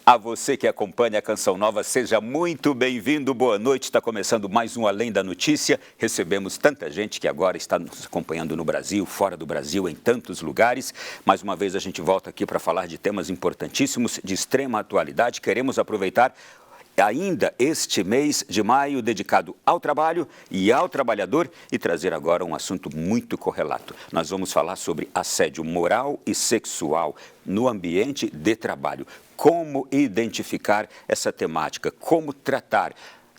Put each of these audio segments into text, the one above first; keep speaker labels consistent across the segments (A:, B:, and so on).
A: A você que acompanha a Canção Nova, seja muito bem-vindo, boa noite. Está começando mais um Além da Notícia. Recebemos tanta gente que agora está nos acompanhando no Brasil, fora do Brasil, em tantos lugares. Mais uma vez a gente volta aqui para falar de temas importantíssimos, de extrema atualidade. Queremos aproveitar ainda este mês de maio dedicado ao trabalho e ao trabalhador e trazer agora um assunto muito correlato. Nós vamos falar sobre assédio moral e sexual no ambiente de trabalho. Como identificar essa temática, como tratar.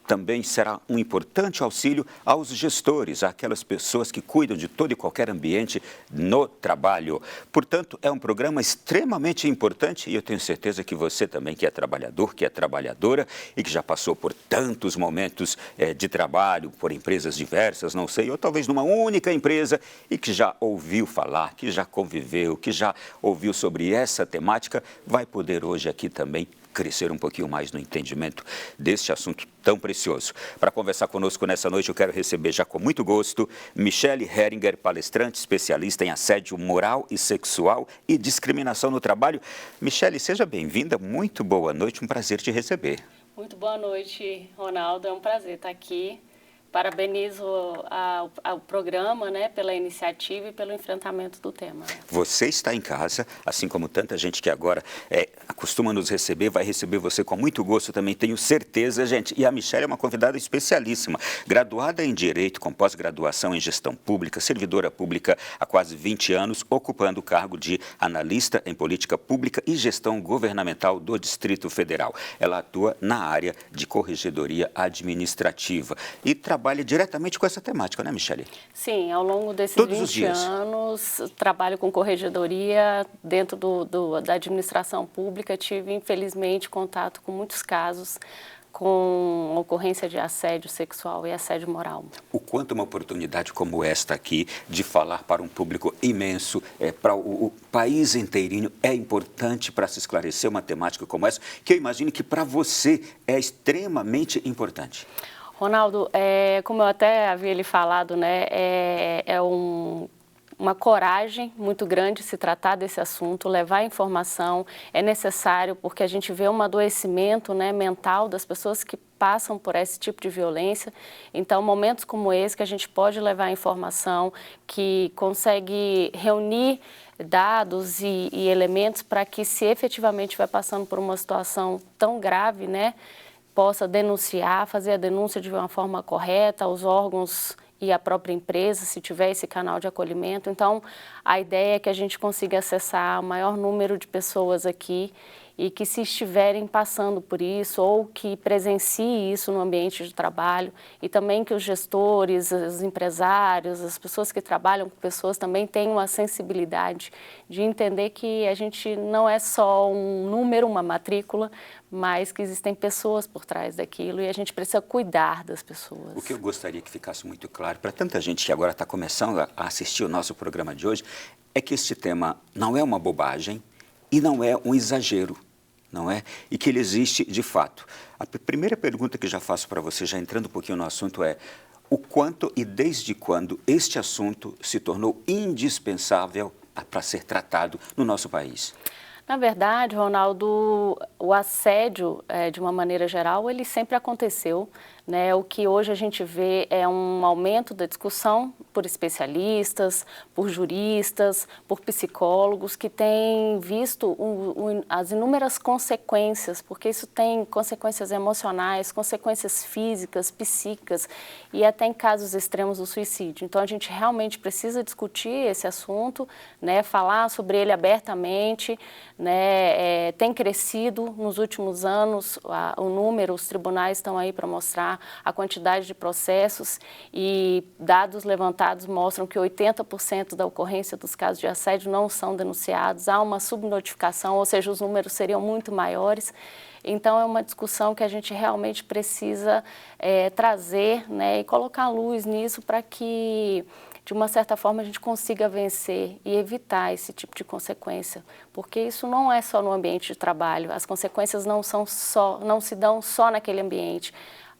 A: Também será um importante auxílio aos gestores, àquelas pessoas que cuidam de todo e qualquer ambiente no trabalho. Portanto, é um programa extremamente importante e eu tenho certeza que você também, que é trabalhador, que é trabalhadora e que já passou por tantos momentos de trabalho, por empresas diversas, não sei, ou talvez numa única empresa e que já ouviu falar, que já conviveu, que já ouviu sobre essa temática, vai poder hoje aqui também crescer um pouquinho mais no entendimento deste assunto tão precioso. Para conversar conosco nessa noite, eu quero receber já com muito gosto Michele Heringer, palestrante, especialista em assédio moral e sexual e discriminação no trabalho. Michele, seja bem-vinda, muito boa noite, um prazer te receber.
B: Muito boa noite, Ronaldo, é um prazer estar aqui. Parabenizo ao programa, né, pela iniciativa e pelo enfrentamento do tema.
A: Você está em casa, assim como tanta gente que agora acostuma nos receber, vai receber você com muito gosto também, tenho certeza, gente. E a Michele é uma convidada especialíssima, graduada em Direito, com pós-graduação em Gestão Pública, servidora pública há quase 20 anos, ocupando o cargo de analista em Política Pública e Gestão Governamental do Distrito Federal. Ela atua na área de Corregedoria Administrativa e trabalha diretamente com essa temática, né, Michele?
B: Sim, ao longo desses
A: Todos os
B: 20
A: dias.
B: anos, trabalho com corregedoria dentro da administração pública. Tive, infelizmente, contato com muitos casos com ocorrência de assédio sexual e assédio moral.
A: O quanto uma oportunidade como esta aqui, de falar para um público imenso, para o país inteirinho, é importante para se esclarecer uma temática como essa, que eu imagino que para você é extremamente importante.
B: Ronaldo, como eu até havia lhe falado, né, uma coragem muito grande se tratar desse assunto, levar informação, é necessário porque a gente vê um adoecimento, né, mental das pessoas que passam por esse tipo de violência. Então, momentos como esse que a gente pode levar informação, que consegue reunir dados e elementos para que, se efetivamente vai passando por uma situação tão grave, né, possa denunciar, fazer a denúncia de uma forma correta aos órgãos e à própria empresa, se tiver esse canal de acolhimento. Então, a ideia é que a gente consiga acessar o maior número de pessoas aqui e que, se estiverem passando por isso ou que presenciem isso no ambiente de trabalho, e também que os gestores, os empresários, as pessoas que trabalham com pessoas também tenham a sensibilidade de entender que a gente não é só um número, uma matrícula, mas que existem pessoas por trás daquilo e a gente precisa cuidar das pessoas.
A: O que eu gostaria que ficasse muito claro para tanta gente que agora está começando a assistir o nosso programa de hoje é que este tema não é uma bobagem e não é um exagero, não é? E que ele existe de fato. A primeira pergunta que já faço para você, já entrando um pouquinho no assunto, é o quanto e desde quando este assunto se tornou indispensável para ser tratado no nosso país?
B: Na verdade, Ronaldo, o assédio, de uma maneira geral, ele sempre aconteceu, né? O que hoje a gente vê é um aumento da discussão por especialistas, por juristas, por psicólogos que têm visto as inúmeras consequências, porque isso tem consequências emocionais, consequências físicas, psíquicas e até em casos extremos do suicídio. Então, a gente realmente precisa discutir esse assunto, né? Falar sobre ele abertamente, né? Tem crescido nos últimos anos o número, os tribunais estão aí para mostrar a quantidade de processos e dados levantados mostram que 80% da ocorrência dos casos de assédio não são denunciados, há uma subnotificação, ou seja, os números seriam muito maiores. Então, é uma discussão que a gente realmente precisa trazer, né, e colocar luz nisso para que, de uma certa forma, a gente consiga vencer e evitar esse tipo de consequência, porque isso não é só no ambiente de trabalho, as consequências não se dão só naquele ambiente.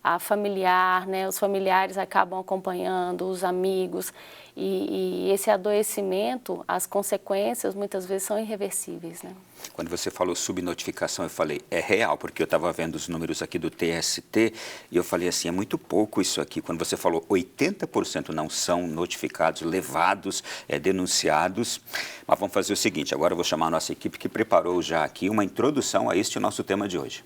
B: a familiar, né? Os familiares acabam acompanhando, os amigos, e esse adoecimento, as consequências muitas vezes são irreversíveis, né?
A: Quando você falou subnotificação, eu falei, é real, porque eu estava vendo os números aqui do TST e eu falei assim, é muito pouco isso aqui. Quando você falou 80% não são notificados, levados, denunciados. Mas vamos fazer o seguinte, agora eu vou chamar a nossa equipe que preparou já aqui uma introdução a este nosso tema de hoje.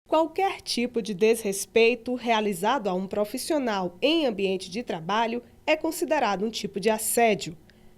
C: Qualquer tipo de desrespeito realizado a um profissional em ambiente de trabalho é considerado um tipo de assédio.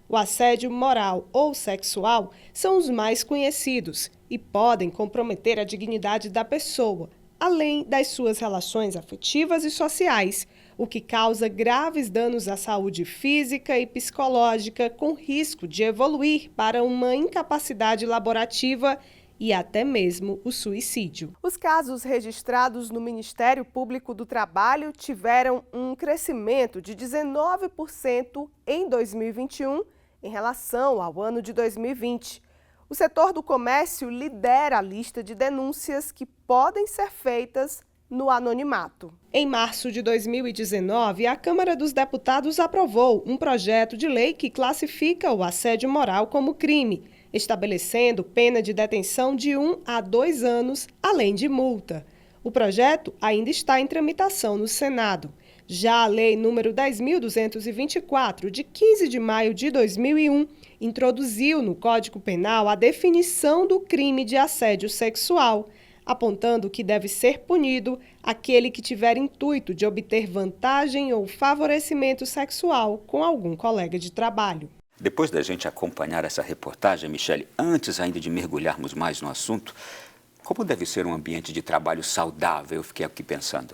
C: O assédio moral ou sexual são os mais conhecidos e podem comprometer a dignidade da pessoa, além das suas relações afetivas e sociais, o que causa graves danos à saúde física e psicológica, com risco de evoluir para uma incapacidade laborativa e até mesmo o suicídio. Os casos registrados no Ministério Público do Trabalho tiveram um crescimento de 19% em 2021 em relação ao ano de 2020. O setor do comércio lidera a lista de denúncias que podem ser feitas no anonimato. Em março de 2019, a Câmara dos Deputados aprovou um projeto de lei que classifica o assédio moral como crime, estabelecendo pena de detenção de 1 a 2 anos, além de multa. O projeto ainda está em tramitação no Senado. Já a Lei número 10.224, de 15 de maio de 2001, introduziu no Código Penal a definição do crime de assédio sexual, apontando que deve ser punido aquele que tiver intuito de obter vantagem ou favorecimento sexual com algum colega de trabalho.
A: Depois da gente acompanhar essa reportagem, Michele, antes ainda de mergulharmos mais no assunto, como deve ser um ambiente de trabalho saudável? Eu fiquei aqui pensando.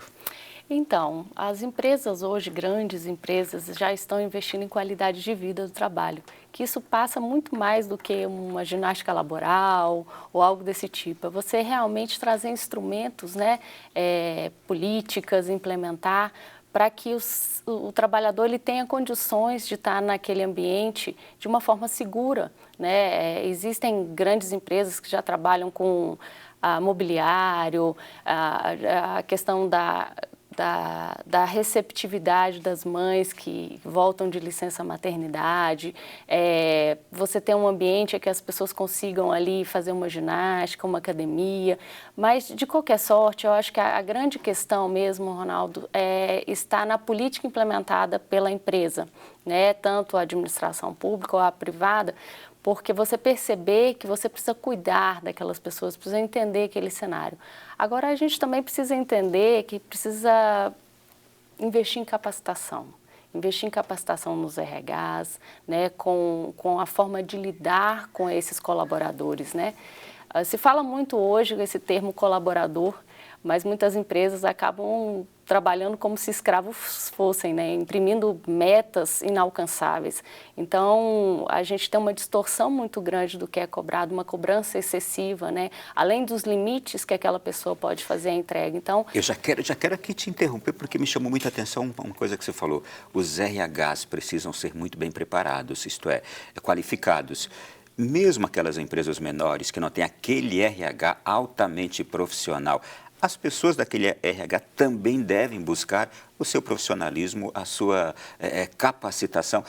B: Então, as empresas hoje, grandes empresas, já estão investindo em qualidade de vida do trabalho, que isso passa muito mais do que uma ginástica laboral ou algo desse tipo. É você realmente trazer instrumentos, né, políticas, implementar, para que o trabalhador ele tenha condições de estar naquele ambiente de uma forma segura, né? Existem grandes empresas que já trabalham com mobiliário, a questão da receptividade das mães que voltam de licença maternidade, você tem um ambiente em que as pessoas consigam ali fazer uma ginástica, uma academia, mas de qualquer sorte, eu acho que a grande questão mesmo, Ronaldo, está na política implementada pela empresa, né? Tanto a administração pública ou a privada, porque você perceber que você precisa cuidar daquelas pessoas, precisa entender aquele cenário. Agora, a gente também precisa entender que precisa investir em capacitação nos RHs, né, com a forma de lidar com esses colaboradores, né? Se fala muito hoje esse termo colaborador, mas muitas empresas acabam trabalhando como se escravos fossem, né? Imprimindo metas inalcançáveis. Então, a gente tem uma distorção muito grande do que é cobrado, uma cobrança excessiva, né? Além dos limites que aquela pessoa pode fazer a entrega. Então,
A: eu já quero aqui te interromper, porque me chamou muita atenção uma coisa que você falou. Os RHs precisam ser muito bem preparados, isto é, qualificados. Mesmo aquelas empresas menores que não têm aquele RH altamente profissional, as pessoas daquele RH também devem buscar o seu profissionalismo, a sua capacitação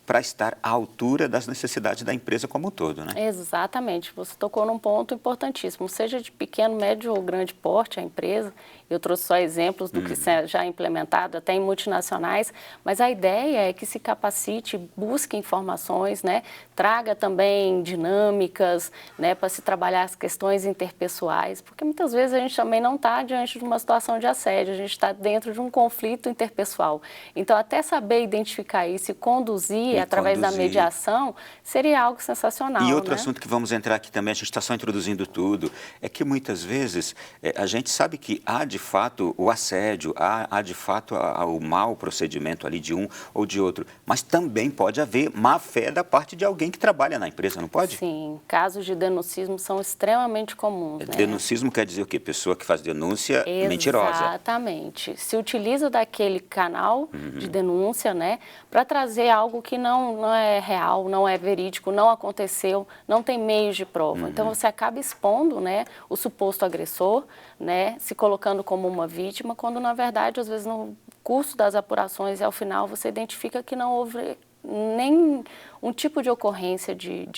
A: para estar à altura das necessidades da empresa como um todo, né?
B: Exatamente. Você tocou num ponto importantíssimo. Seja de pequeno, médio ou grande porte a empresa, eu trouxe só exemplos do que já é implementado, até em multinacionais, mas a ideia é que se capacite, busque informações, né? Traga também dinâmicas, né? Para se trabalhar as questões interpessoais, porque muitas vezes a gente também não está diante de uma situação de assédio, a gente está dentro de um conflito interpessoal. Então, até saber identificar isso e conduzir através da mediação, seria algo sensacional.
A: E outro
B: né?
A: assunto que vamos entrar aqui também, a gente está só introduzindo tudo, é que muitas vezes a gente sabe que há de fato o assédio, há de fato o mau procedimento ali de um ou de outro, mas também pode haver má fé da parte de alguém que trabalha na empresa, não pode?
B: Sim, casos de denuncismo são extremamente comuns. Né?
A: Denuncismo quer dizer o quê? Pessoa que faz denúncia mentirosa.
B: Exatamente. Se utiliza daquele canal de denúncia, né, para trazer algo que não é real, não é verídico, não aconteceu, não tem meios de prova. Então, você acaba expondo, né, o suposto agressor, né, se colocando como uma vítima, quando na verdade, às vezes, no curso das apurações e ao final você identifica que não houve nem um tipo de ocorrência de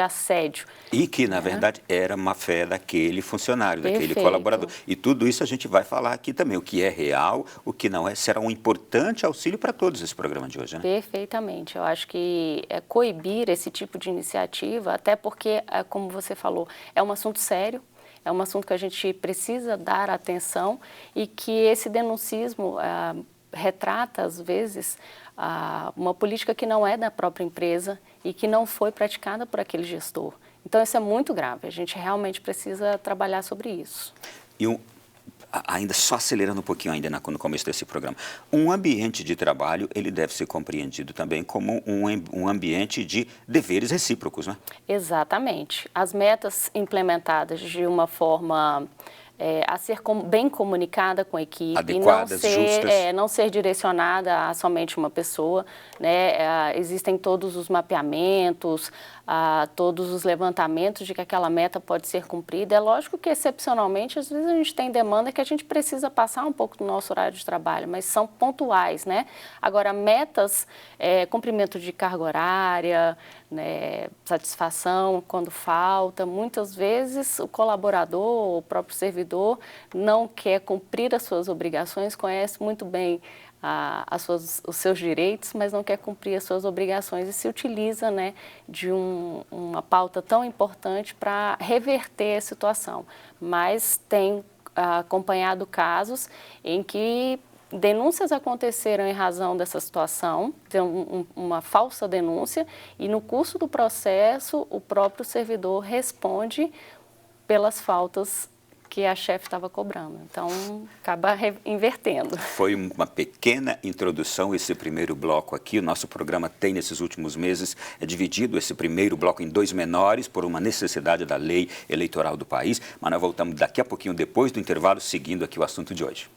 B: assédio.
A: E que, na verdade, era má-fé daquele funcionário, daquele
B: Perfeito.
A: colaborador. E tudo isso a gente vai falar aqui também, o que é real, o que não é, será um importante auxílio para todos esse programa de hoje, né?
B: Perfeitamente. Eu acho que coibir esse tipo de iniciativa, até porque, como você falou, é um assunto sério, é um assunto que a gente precisa dar atenção e que esse denuncismo retrata, às vezes, uma política que não é da própria empresa e que não foi praticada por aquele gestor. Então, isso é muito grave. A gente realmente precisa trabalhar sobre isso.
A: E ainda só acelerando um pouquinho ainda no começo desse programa, um ambiente de trabalho, ele deve ser compreendido também como um ambiente de deveres recíprocos, né?
B: Exatamente. As metas implementadas de uma forma a ser bem comunicada com a equipe,
A: adequadas, justas.
B: Não ser direcionada a somente uma pessoa, né? Existem todos os mapeamentos, todos os levantamentos de que aquela meta pode ser cumprida. É lógico que, excepcionalmente, às vezes a gente tem demanda que a gente precisa passar um pouco do nosso horário de trabalho, mas são pontuais, né? Agora, metas, cumprimento de carga horária, né, satisfação quando falta, muitas vezes o colaborador, o próprio servidor, não quer cumprir as suas obrigações, conhece muito bem os seus direitos, mas não quer cumprir as suas obrigações e se utiliza, né, de uma pauta tão importante para reverter a situação. Mas tem acompanhado casos em que denúncias aconteceram em razão dessa situação, uma falsa denúncia, e no curso do processo o próprio servidor responde pelas faltas que a chefe estava cobrando. Então, acaba invertendo.
A: Foi uma pequena introdução esse primeiro bloco aqui. O nosso programa tem, nesses últimos meses, dividido esse primeiro bloco em 2 menores por uma necessidade da lei eleitoral do país. Mas nós voltamos daqui a pouquinho, depois do intervalo, seguindo aqui o assunto de hoje.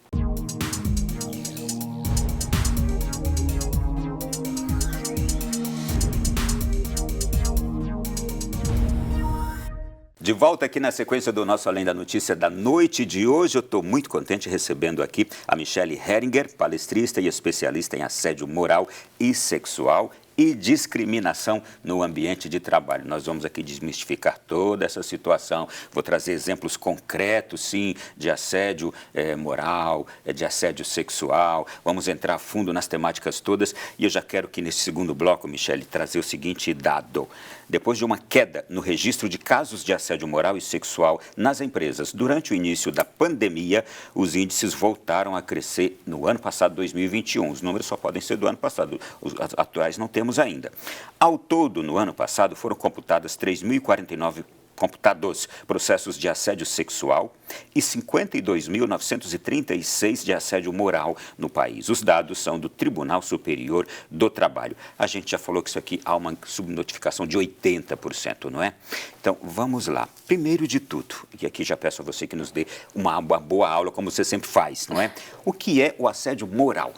A: De volta aqui na sequência do nosso Além da Notícia da noite de hoje, eu estou muito contente recebendo aqui a Michelle Heringer, palestrista e especialista em assédio moral e sexual e discriminação no ambiente de trabalho. Nós vamos aqui desmistificar toda essa situação, vou trazer exemplos concretos, sim, de assédio moral, de assédio sexual, vamos entrar a fundo nas temáticas todas e eu já quero que nesse segundo bloco, Michelle, trazer o seguinte dado. Depois de uma queda no registro de casos de assédio moral e sexual nas empresas durante o início da pandemia, os índices voltaram a crescer no ano passado, 2021. Os números só podem ser do ano passado, os atuais não temos ainda. Ao todo, no ano passado, foram computadas 3.049 processos de assédio sexual e 52.936 de assédio moral no país. Os dados são do Tribunal Superior do Trabalho. A gente já falou que isso aqui há uma subnotificação de 80%, não é? Então, vamos lá. Primeiro de tudo, e aqui já peço a você que nos dê uma boa aula, como você sempre faz, não é? O que é o assédio moral?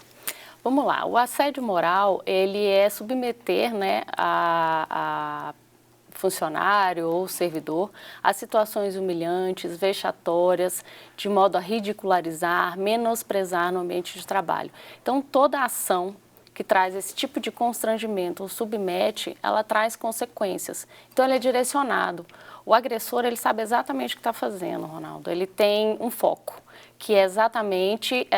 B: Vamos lá. O assédio moral, ele é submeter, né, a funcionário ou servidor a situações humilhantes, vexatórias, de modo a ridicularizar, menosprezar no ambiente de trabalho. Então, toda ação que traz esse tipo de constrangimento ou submete, ela traz consequências. Então, ele é direcionado. O agressor, ele sabe exatamente o que está fazendo, Ronaldo. Ele tem um foco, que é exatamente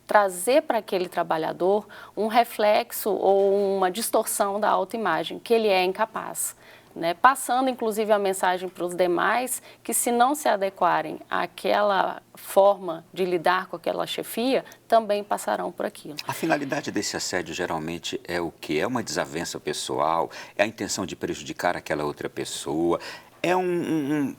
B: trazer para aquele trabalhador um reflexo ou uma distorção da autoimagem, que ele é incapaz, né? Passando, inclusive, a mensagem para os demais que, se não se adequarem àquela forma de lidar com aquela chefia, também passarão por aquilo.
A: A finalidade desse assédio geralmente é o quê? É uma desavença pessoal? É a intenção de prejudicar aquela outra pessoa?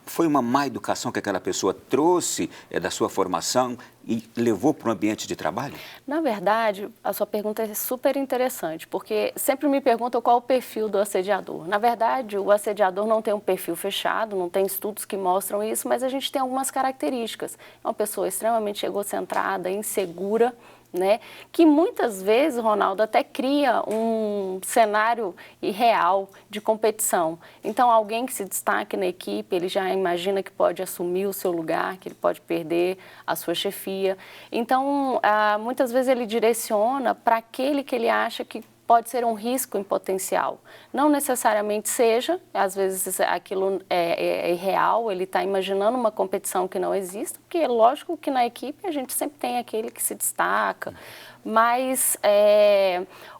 A: Foi uma má educação que aquela pessoa trouxe da sua formação e levou para o ambiente de trabalho?
B: Na verdade, a sua pergunta é super interessante, porque sempre me perguntam qual é o perfil do assediador. Na verdade, o assediador não tem um perfil fechado, não tem estudos que mostram isso, mas a gente tem algumas características. É uma pessoa extremamente egocentrada, insegura, né? Que muitas vezes, Ronaldo, até cria um cenário irreal de competição. Então, alguém que se destaque na equipe, ele já imagina que pode assumir o seu lugar, que ele pode perder a sua chefia. Então, muitas vezes ele direciona para aquele que ele acha que pode ser um risco em potencial. Não necessariamente seja, às vezes aquilo é irreal, ele está imaginando uma competição que não existe, porque é lógico que na equipe a gente sempre tem aquele que se destaca, mas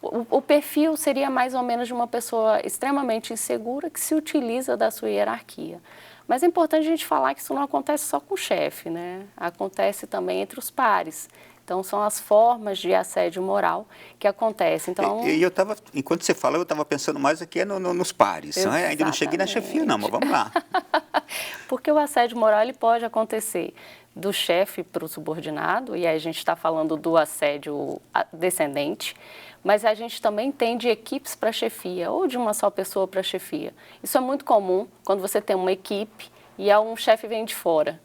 B: o perfil seria mais ou menos de uma pessoa extremamente insegura que se utiliza da sua hierarquia. Mas é importante a gente falar que isso não acontece só com o chefe, né? Acontece também entre os pares. Então, são as formas de assédio moral que acontecem. Então,
A: eu estava, enquanto você fala, eu estava pensando mais aqui nos pares. Não é? Ainda não cheguei na chefia, não, mas vamos lá.
B: Porque o assédio moral ele pode acontecer do chefe para o subordinado, e aí a gente está falando do assédio descendente, mas a gente também tem de equipes para chefia, ou de uma só pessoa para chefia. Isso é muito comum quando você tem uma equipe e um chefe vem de fora.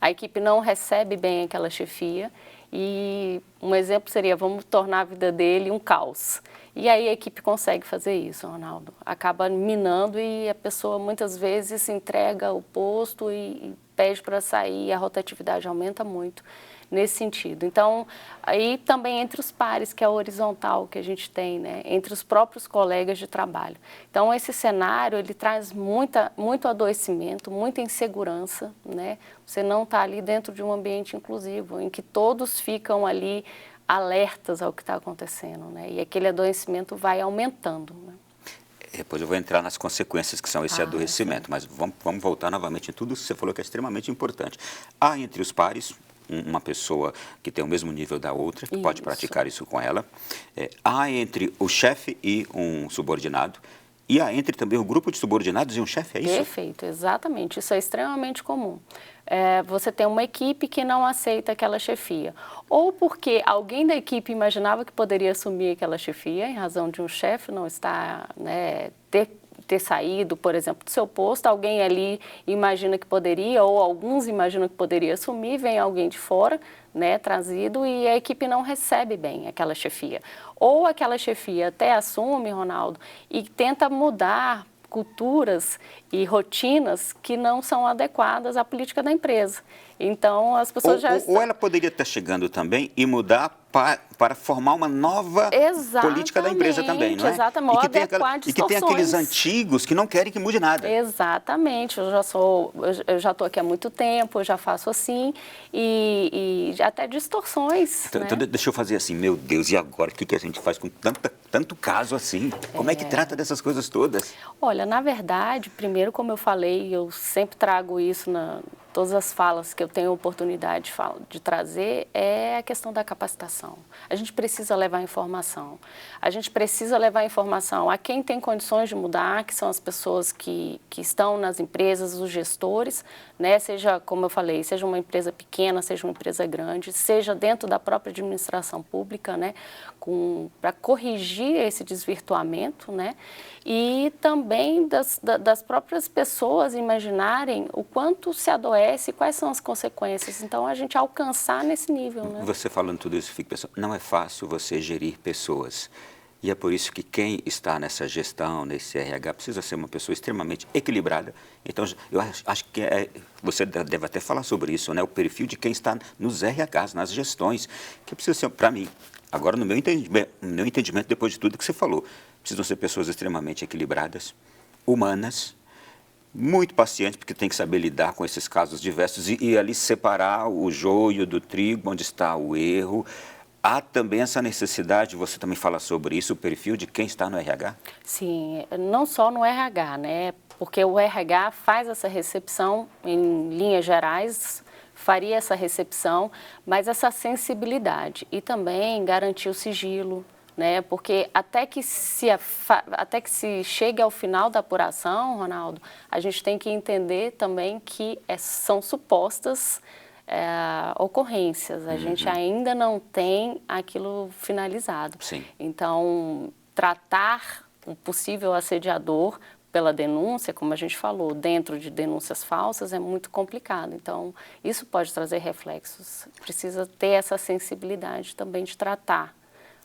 B: A equipe não recebe bem aquela chefia. E um exemplo seria, vamos tornar a vida dele um caos. E aí a equipe consegue fazer isso, Ronaldo. Acaba minando e a pessoa muitas vezes entrega o posto e pede para sair, a rotatividade aumenta muito nesse sentido. Então, aí também entre os pares, que é a horizontal que a gente tem, né? Entre os próprios colegas de trabalho. Então, esse cenário, ele traz muito adoecimento, muita insegurança, né? Você não está ali dentro de um ambiente inclusivo, em que todos ficam ali alertas ao que está acontecendo, né? E aquele adoecimento vai aumentando, né?
A: Depois eu vou entrar nas consequências que são esse adoecimento, mas vamos voltar novamente em tudo que você falou que é extremamente importante. Há entre os pares uma pessoa que tem o mesmo nível da outra, que pode praticar isso com ela. Há entre o chefe e um subordinado. E há entre também o grupo de subordinados e um chefe, é isso?
B: Perfeito, exatamente. Isso é extremamente comum. Você tem uma equipe que não aceita aquela chefia. Ou porque alguém da equipe imaginava que poderia assumir aquela chefia, em razão de um chefe não estar, né, ter saído, por exemplo, do seu posto, alguém ali imagina que poderia, ou alguns imaginam que poderia assumir, vem alguém de fora, né, trazido, e a equipe não recebe bem aquela chefia. Ou aquela chefia até assume, Ronaldo, e tenta mudar culturas e rotinas que não são adequadas à política da empresa. Então, as pessoas
A: ou ela poderia estar chegando também e mudar para formar uma nova política da empresa também, não é?
B: Exatamente,
A: e que tem aqueles antigos que não querem que mude nada.
B: Exatamente, eu já estou aqui há muito tempo, eu já faço assim, e até distorções.
A: Então,
B: né?
A: Então, deixa eu fazer assim, meu Deus, e agora? O que a gente faz com tanto caso assim? Como é que trata dessas coisas todas?
B: Olha, na verdade, primeiro, como eu falei, eu sempre trago isso todas as falas que eu tenho oportunidade de trazer, é a questão da capacitação. A gente precisa levar informação. A gente precisa levar informação a quem tem condições de mudar, que são as pessoas que estão nas empresas, os gestores, né? Seja, como eu falei, seja uma empresa pequena, seja uma empresa grande, seja dentro da própria administração pública, né? Para corrigir esse desvirtuamento, né? E também das próprias pessoas imaginarem o quanto se adoece e quais são as consequências. Então, a gente alcançar nesse nível, né?
A: Você falando tudo isso, fica pensando, não é fácil você gerir pessoas. E é por isso que quem está nessa gestão, nesse RH, precisa ser uma pessoa extremamente equilibrada. Então, eu acho que você deve até falar sobre isso, né? O perfil de quem está nos RHs, nas gestões, que precisa ser, para mim, agora no meu entendimento, depois de tudo que você falou, precisam ser pessoas extremamente equilibradas, humanas, muito pacientes, porque tem que saber lidar com esses casos diversos e ali separar o joio do trigo, onde está o erro. Há também essa necessidade, você também fala sobre isso, o perfil de quem está no RH?
B: Sim, não só no RH, né? Porque o RH faz essa recepção em linhas gerais, faria essa recepção, mas essa sensibilidade e também garantir o sigilo, né? Porque até que se chegue ao final da apuração, Ronaldo, a gente tem que entender também que são supostas ocorrências. A gente ainda não tem aquilo finalizado.
A: Sim.
B: Então, tratar o possível assediador pela denúncia, como a gente falou, dentro de denúncias falsas é muito complicado. Então, isso pode trazer reflexos. Precisa ter essa sensibilidade também de tratar.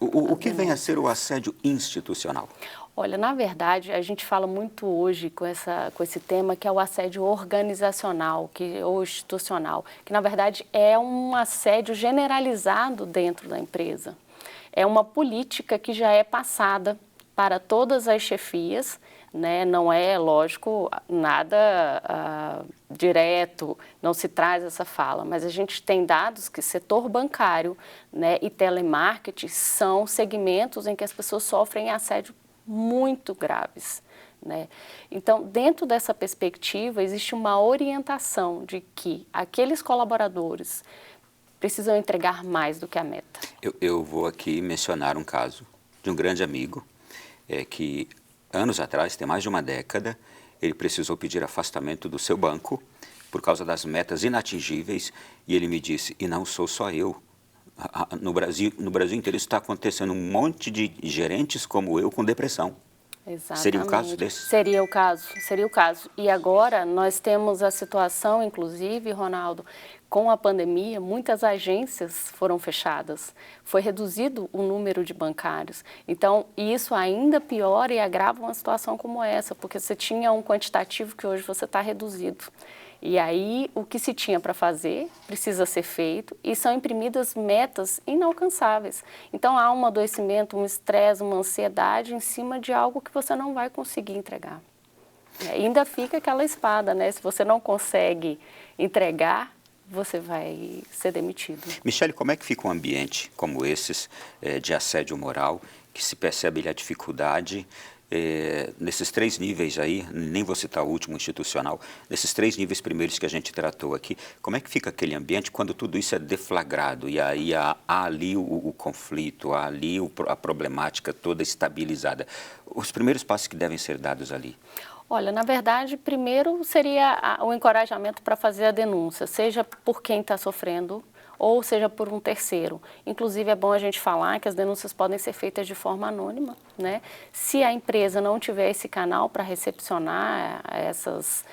A: O que vem a ser o assédio institucional?
B: Olha, na verdade, a gente fala muito hoje com esse tema que é o assédio organizacional ou institucional, que na verdade é um assédio generalizado dentro da empresa. É uma política que já é passada para todas as chefias, né? Não é, lógico, nada direto, não se traz essa fala, mas a gente tem dados que setor bancário, né, e telemarketing são segmentos em que as pessoas sofrem assédio muito graves, né? Então, dentro dessa perspectiva, existe uma orientação de que aqueles colaboradores precisam entregar mais do que a meta.
A: Eu vou aqui mencionar um caso de um grande amigo que anos atrás, tem mais de uma década, ele precisou pedir afastamento do seu banco por causa das metas inatingíveis e ele me disse, e não sou só eu, no Brasil inteiro está acontecendo um monte de gerentes como eu com depressão.
B: Exatamente.
A: Seria um caso desse?
B: Seria o caso. E agora nós temos a situação, inclusive, Ronaldo, com a pandemia, muitas agências foram fechadas, foi reduzido o número de bancários. Então, isso ainda piora e agrava uma situação como essa, porque você tinha um quantitativo que hoje você está reduzido. E aí, o que se tinha para fazer precisa ser feito e são imprimidas metas inalcançáveis. Então, há um adoecimento, um estresse, uma ansiedade em cima de algo que você não vai conseguir entregar. E ainda fica aquela espada, né? Se você não consegue entregar, você vai ser demitido.
A: Michele, como é que fica um ambiente como esses de assédio moral, que se percebe a dificuldade nesses 3 níveis aí, nem vou citar o último, institucional, nesses 3 níveis primeiros que a gente tratou aqui, como é que fica aquele ambiente quando tudo isso é deflagrado e aí há ali o conflito, há ali a problemática toda estabilizada? Os primeiros passos que devem ser dados ali?
B: Olha, na verdade, primeiro seria o encorajamento para fazer a denúncia, seja por quem está sofrendo ou seja por um terceiro. Inclusive, é bom a gente falar que as denúncias podem ser feitas de forma anônima, né? Se a empresa não tiver esse canal para recepcionar essas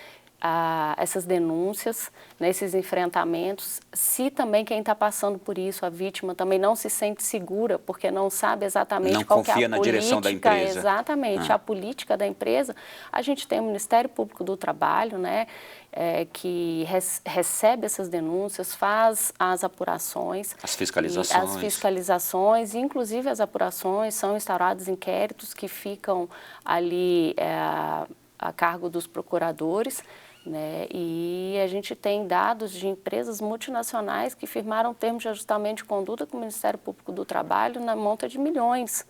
B: denúncias, né, esses enfrentamentos, se também quem está passando por isso, a vítima, também não se sente segura, porque não sabe exatamente qual que é a política,
A: na direção da empresa.
B: Exatamente, a política da empresa, a gente tem o Ministério Público do Trabalho, né, que recebe essas denúncias, faz as apurações.
A: As fiscalizações.
B: Inclusive as apurações, são instaurados inquéritos que ficam ali a cargo dos procuradores, né? E a gente tem dados de empresas multinacionais que firmaram termos de ajustamento de conduta com o Ministério Público do Trabalho na monta de milhões.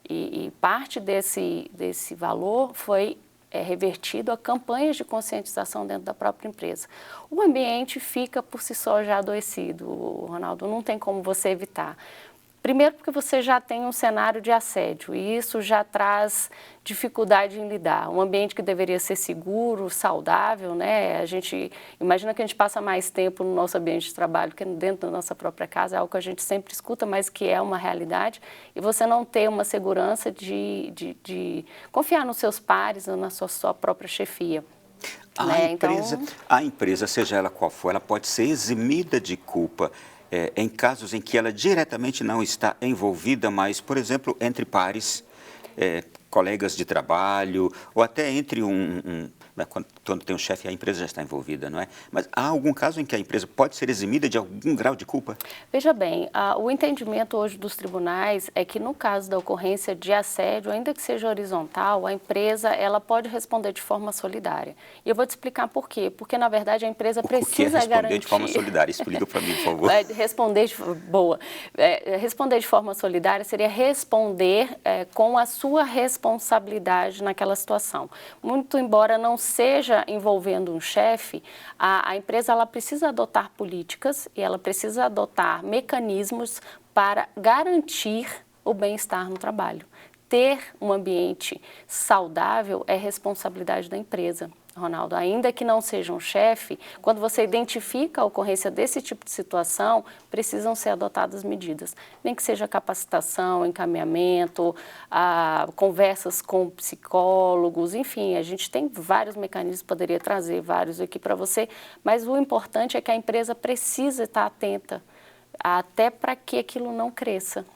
B: E parte desse valor foi revertido a campanhas de conscientização dentro da própria empresa. O ambiente fica por si só já adoecido, Ronaldo, não tem como você evitar. Primeiro porque você já tem um cenário de assédio e isso já traz dificuldade em lidar. Um ambiente que deveria ser seguro, saudável, né? A gente imagina que a gente passa mais tempo no nosso ambiente de trabalho que dentro da nossa própria casa, é algo que a gente sempre escuta, mas que é uma realidade. E você não ter uma segurança de confiar nos seus pares ou na sua própria chefia.
A: A empresa, seja ela qual for, ela pode ser eximida de culpa em casos em que ela diretamente não está envolvida, mas, por exemplo, entre pares, colegas de trabalho, ou até entre quando tem um chefe, a empresa já está envolvida, não é? Mas há algum caso em que a empresa pode ser eximida de algum grau de culpa?
B: Veja bem, o entendimento hoje dos tribunais é que no caso da ocorrência de assédio, ainda que seja horizontal, a empresa ela pode responder de forma solidária. E eu vou te explicar por quê. Porque, na verdade, a empresa precisa garantir...
A: O que é responder de forma solidária? Explica para mim, por favor.
B: Responder de forma solidária seria responder com a sua responsabilidade naquela situação. Muito embora não seja envolvendo um chefe, a empresa ela precisa adotar políticas e ela precisa adotar mecanismos para garantir o bem-estar no trabalho. Ter um ambiente saudável é responsabilidade da empresa. Ronaldo, ainda que não seja um chefe, quando você identifica a ocorrência desse tipo de situação, precisam ser adotadas medidas. Nem que seja capacitação, encaminhamento, conversas com psicólogos, enfim, a gente tem vários mecanismos, poderia trazer vários aqui para você, mas o importante é que a empresa precisa estar atenta, até para que aquilo não cresça.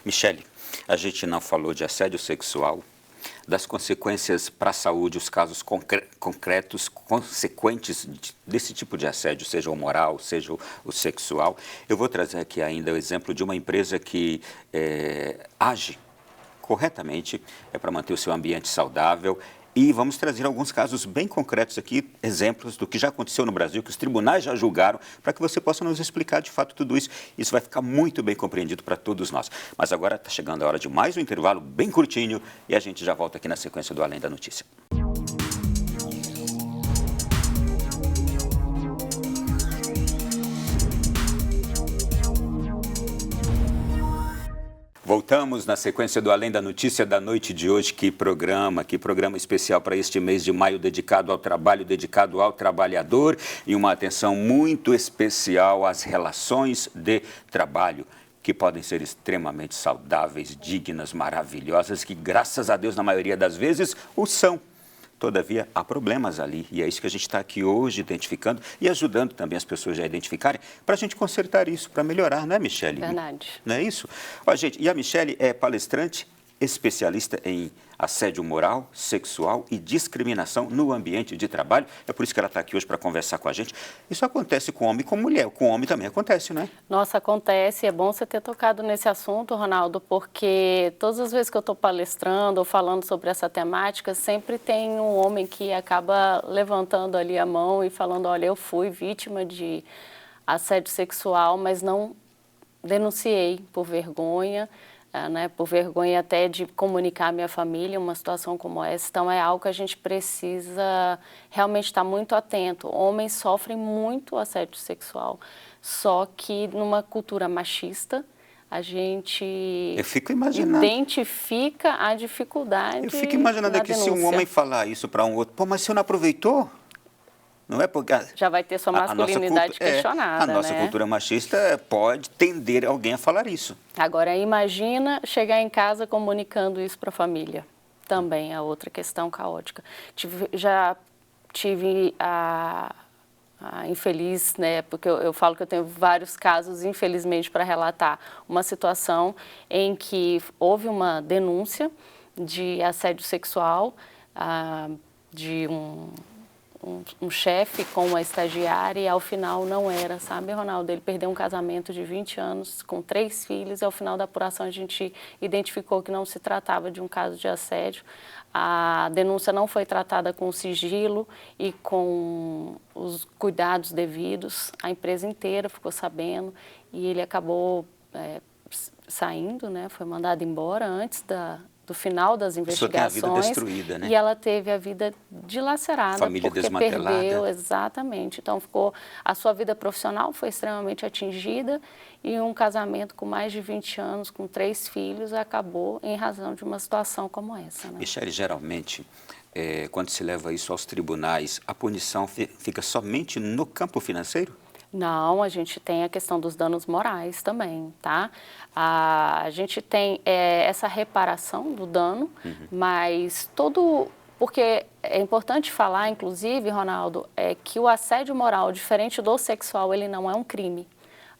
A: Michele, a gente não falou de assédio sexual, das consequências para a saúde, os casos concretos, consequentes desse tipo de assédio, seja o moral, seja o sexual. Eu vou trazer aqui ainda o exemplo de uma empresa que age corretamente, para manter o seu ambiente saudável. E vamos trazer alguns casos bem concretos aqui, exemplos do que já aconteceu no Brasil, que os tribunais já julgaram, para que você possa nos explicar de fato tudo isso. Isso vai ficar muito bem compreendido para todos nós. Mas agora está chegando a hora de mais um intervalo bem curtinho e a gente já volta aqui na sequência do Além da Notícia. Voltamos na sequência do Além da Notícia da noite de hoje. Que programa especial para este mês de maio, dedicado ao trabalho, dedicado ao trabalhador e uma atenção muito especial às relações de trabalho, que podem ser extremamente saudáveis, dignas, maravilhosas, que graças a Deus, na maioria das vezes, o são. Todavia, há problemas ali, e é isso que a gente está aqui hoje identificando e ajudando também as pessoas a identificarem, para a gente consertar isso, para melhorar, não é, Michele?
B: Verdade.
A: Não é isso? Ó, gente, e a Michele é palestrante, especialista em assédio moral, sexual e discriminação no ambiente de trabalho. É por isso que ela está aqui hoje para conversar com a gente. Isso acontece com homem e com mulher. Com homem também acontece, não é?
B: Nossa, acontece. É bom você ter tocado nesse assunto, Ronaldo, porque todas as vezes que eu estou palestrando ou falando sobre essa temática, sempre tem um homem que acaba levantando ali a mão e falando, olha, eu fui vítima de assédio sexual, mas não denunciei por vergonha, por vergonha até de comunicar à minha família uma situação como essa. Então, é algo que a gente precisa realmente estar muito atento. Homens sofrem muito assédio sexual, só que numa cultura machista, a gente identifica a dificuldade.
A: Eu fico imaginando que se um homem falar isso para um outro, pô, mas você não aproveitou? Não é porque
B: já vai ter sua masculinidade questionada,
A: a nossa cultura machista pode tender alguém a falar isso.
B: Agora, imagina chegar em casa comunicando isso para a família. Também é outra questão caótica. Já tive a infeliz, porque eu falo que eu tenho vários casos, infelizmente, para relatar, uma situação em que houve uma denúncia de assédio sexual de um chefe com uma estagiária e ao final não era, sabe, Ronaldo? Ele perdeu um casamento de 20 anos com 3 filhos e ao final da apuração a gente identificou que não se tratava de um caso de assédio. A denúncia não foi tratada com sigilo e com os cuidados devidos. A empresa inteira ficou sabendo e ele acabou saindo, foi mandado embora antes do final das investigações.
A: Tem a vida destruída, né?
B: E ela teve a vida dilacerada.
A: Família
B: porque
A: desmantelada.
B: Perdeu, exatamente. Então, a sua vida profissional foi extremamente atingida e um casamento com mais de 20 anos, com 3 filhos, acabou em razão de uma situação como essa. Né?
A: Michele, geralmente, quando se leva isso aos tribunais, a punição fica somente no campo financeiro?
B: Não, a gente tem a questão dos danos morais também, tá? A gente tem essa reparação do dano, mas porque é importante falar, inclusive, Ronaldo, que o assédio moral, diferente do sexual, ele não é um crime.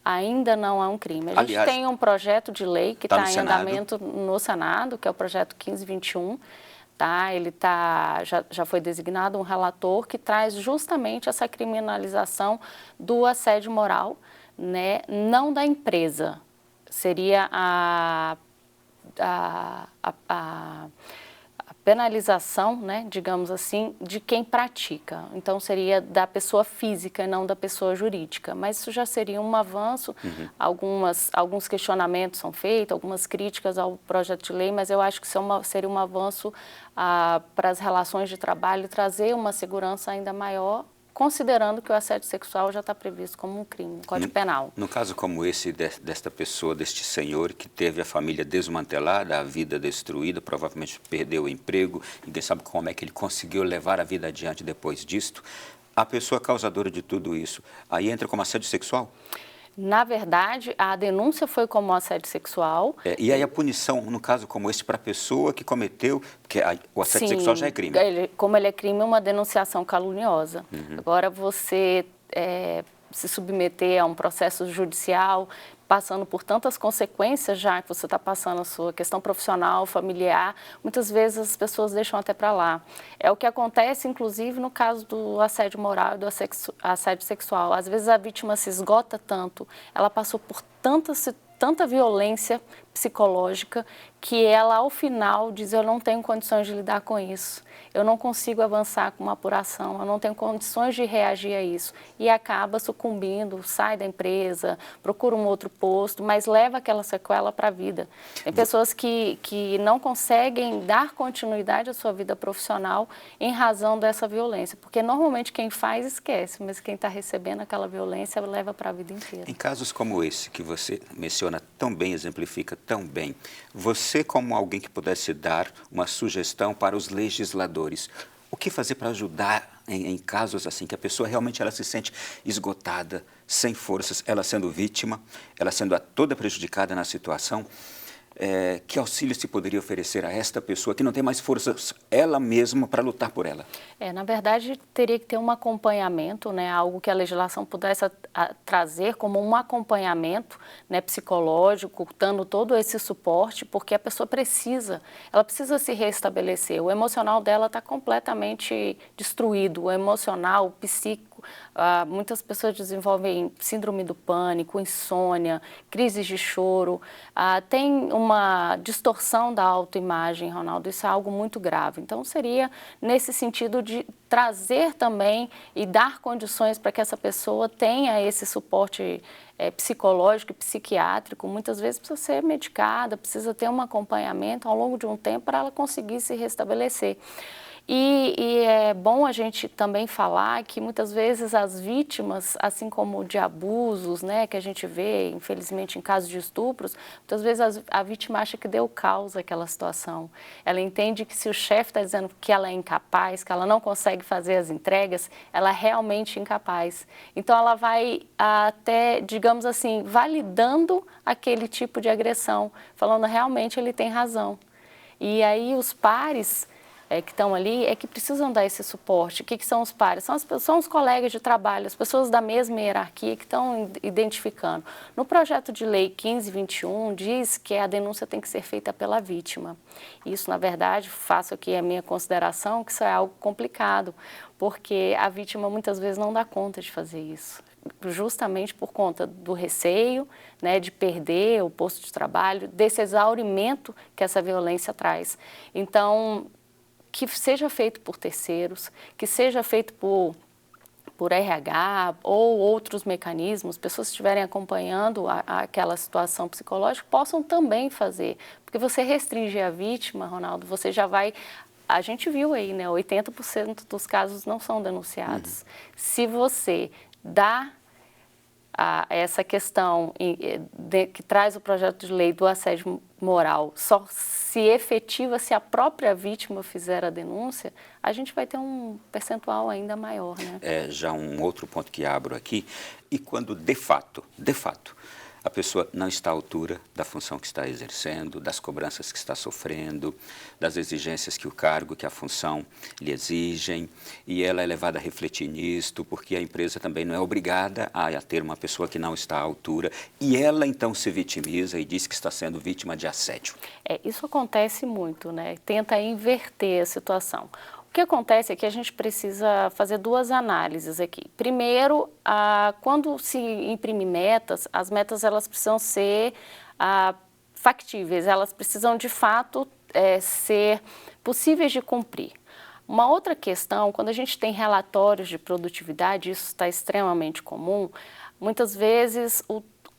B: Ainda não é um crime. A gente tem um projeto de lei que está em andamento no Senado, que é o projeto 1521, ele já foi designado um relator que traz justamente essa criminalização do assédio moral, não da empresa. Seria a penalização, digamos assim, de quem pratica. Então, seria da pessoa física e não da pessoa jurídica. Mas isso já seria um avanço. Alguns questionamentos são feitos, algumas críticas ao projeto de lei, mas eu acho que seria um avanço para as relações de trabalho, trazer uma segurança ainda maior considerando que o assédio sexual já está previsto como um crime, no Código Penal.
A: No caso como esse, desta pessoa, deste senhor, que teve a família desmantelada, a vida destruída, provavelmente perdeu o emprego, ninguém sabe como é que ele conseguiu levar a vida adiante depois disto, a pessoa causadora de tudo isso, aí entra como assédio sexual?
B: Na verdade, a denúncia foi como assédio sexual.
A: E aí a punição, no caso como esse, para a pessoa que cometeu, porque o assédio sexual já é crime.
B: Como ele é crime, é uma denunciação caluniosa. Agora, você se submeter a um processo judicial, passando por tantas consequências já que você está passando a sua questão profissional, familiar, muitas vezes as pessoas deixam até para lá. É o que acontece, inclusive, no caso do assédio moral e do assédio sexual. Às vezes a vítima se esgota tanto, ela passou por tanta violência psicológica que ela, ao final, diz: eu não tenho condições de lidar com isso, eu não consigo avançar com uma apuração, eu não tenho condições de reagir a isso. E acaba sucumbindo, sai da empresa, procura um outro posto, mas leva aquela sequela para a vida. Tem pessoas que não conseguem dar continuidade à sua vida profissional em razão dessa violência, porque normalmente quem faz esquece, mas quem está recebendo aquela violência leva para a vida inteira.
A: Em casos como esse, que você menciona tão bem, exemplifica tão bem, você, como alguém que pudesse dar uma sugestão para os legisladores, o que fazer para ajudar em casos assim, que a pessoa realmente ela se sente esgotada, sem forças, ela sendo vítima, ela sendo toda prejudicada na situação? Que auxílio se poderia oferecer a esta pessoa que não tem mais forças ela mesma para lutar por ela?
B: Na verdade, teria que ter um acompanhamento, né, algo que a legislação pudesse trazer como um acompanhamento, né, psicológico, dando todo esse suporte, porque a pessoa ela precisa se restabelecer. O emocional dela está completamente destruído, o emocional, o psíquico. Muitas pessoas desenvolvem síndrome do pânico, insônia, crises de choro, tem uma distorção da autoimagem, Ronaldo, isso é algo muito grave. Então, seria nesse sentido de trazer também e dar condições para que essa pessoa tenha esse suporte psicológico e psiquiátrico. Muitas vezes precisa ser medicada, precisa ter um acompanhamento ao longo de um tempo para ela conseguir se restabelecer. E é bom a gente também falar que muitas vezes as vítimas, assim como de abusos, né, que a gente vê, infelizmente, em casos de estupros, muitas vezes a vítima acha que deu causa àquela situação. Ela entende que se o chefe está dizendo que ela é incapaz, que ela não consegue fazer as entregas, ela é realmente incapaz. Então, ela vai até, digamos assim, validando aquele tipo de agressão, falando realmente ele tem razão. E aí os pares que estão ali, que precisam dar esse suporte. O que são os pares? São os colegas de trabalho, as pessoas da mesma hierarquia que estão identificando. No projeto de lei 1521, diz que a denúncia tem que ser feita pela vítima. Isso, na verdade, faço aqui a minha consideração, que isso é algo complicado, porque a vítima muitas vezes não dá conta de fazer isso, justamente por conta do receio, né, de perder o posto de trabalho, desse exaurimento que essa violência traz. Então, que seja feito por terceiros, que seja feito por RH ou outros mecanismos, pessoas que estiverem acompanhando aquela situação psicológica possam também fazer. Porque você restringir a vítima, Ronaldo, você já vai... A gente viu aí, né, 80% dos casos não são denunciados. Se você dá essa questão que traz o projeto de lei do assédio moral só se efetiva se a própria vítima fizer a denúncia, a gente vai ter um percentual ainda maior, né?
A: Já um outro ponto que abro aqui, e quando de fato, a pessoa não está à altura da função que está exercendo, das cobranças que está sofrendo, das exigências que o cargo, que a função lhe exigem, e ela é levada a refletir nisto, porque a empresa também não é obrigada a ter uma pessoa que não está à altura, e ela então se vitimiza e diz que está sendo vítima de assédio.
B: Isso acontece muito, né? Tenta inverter a situação. O que acontece é que a gente precisa fazer duas análises aqui. Primeiro, quando se imprime metas, as metas elas precisam ser factíveis, elas precisam de fato ser possíveis de cumprir. Uma outra questão, quando a gente tem relatórios de produtividade, isso está extremamente comum, muitas vezes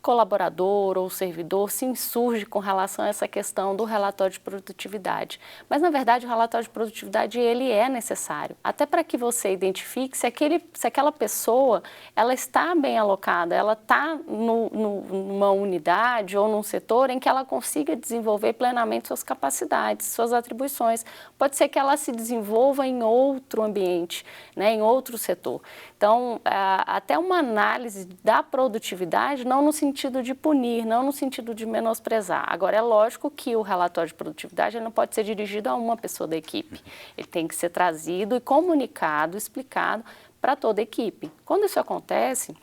B: colaborador ou servidor se insurge com relação a essa questão do relatório de produtividade. Mas, na verdade, o relatório de produtividade, ele é necessário, até para que você identifique se aquela pessoa, ela está bem alocada, ela está numa unidade ou num setor em que ela consiga desenvolver plenamente suas capacidades, suas atribuições. Pode ser que ela se desenvolva em outro ambiente, né, em outro setor. Então, até uma análise da produtividade, não no sentido de punir, não no sentido de menosprezar. Agora, é lógico que o relatório de produtividade não pode ser dirigido a uma pessoa da equipe. Ele tem que ser trazido e comunicado, explicado para toda a equipe. Quando isso acontece,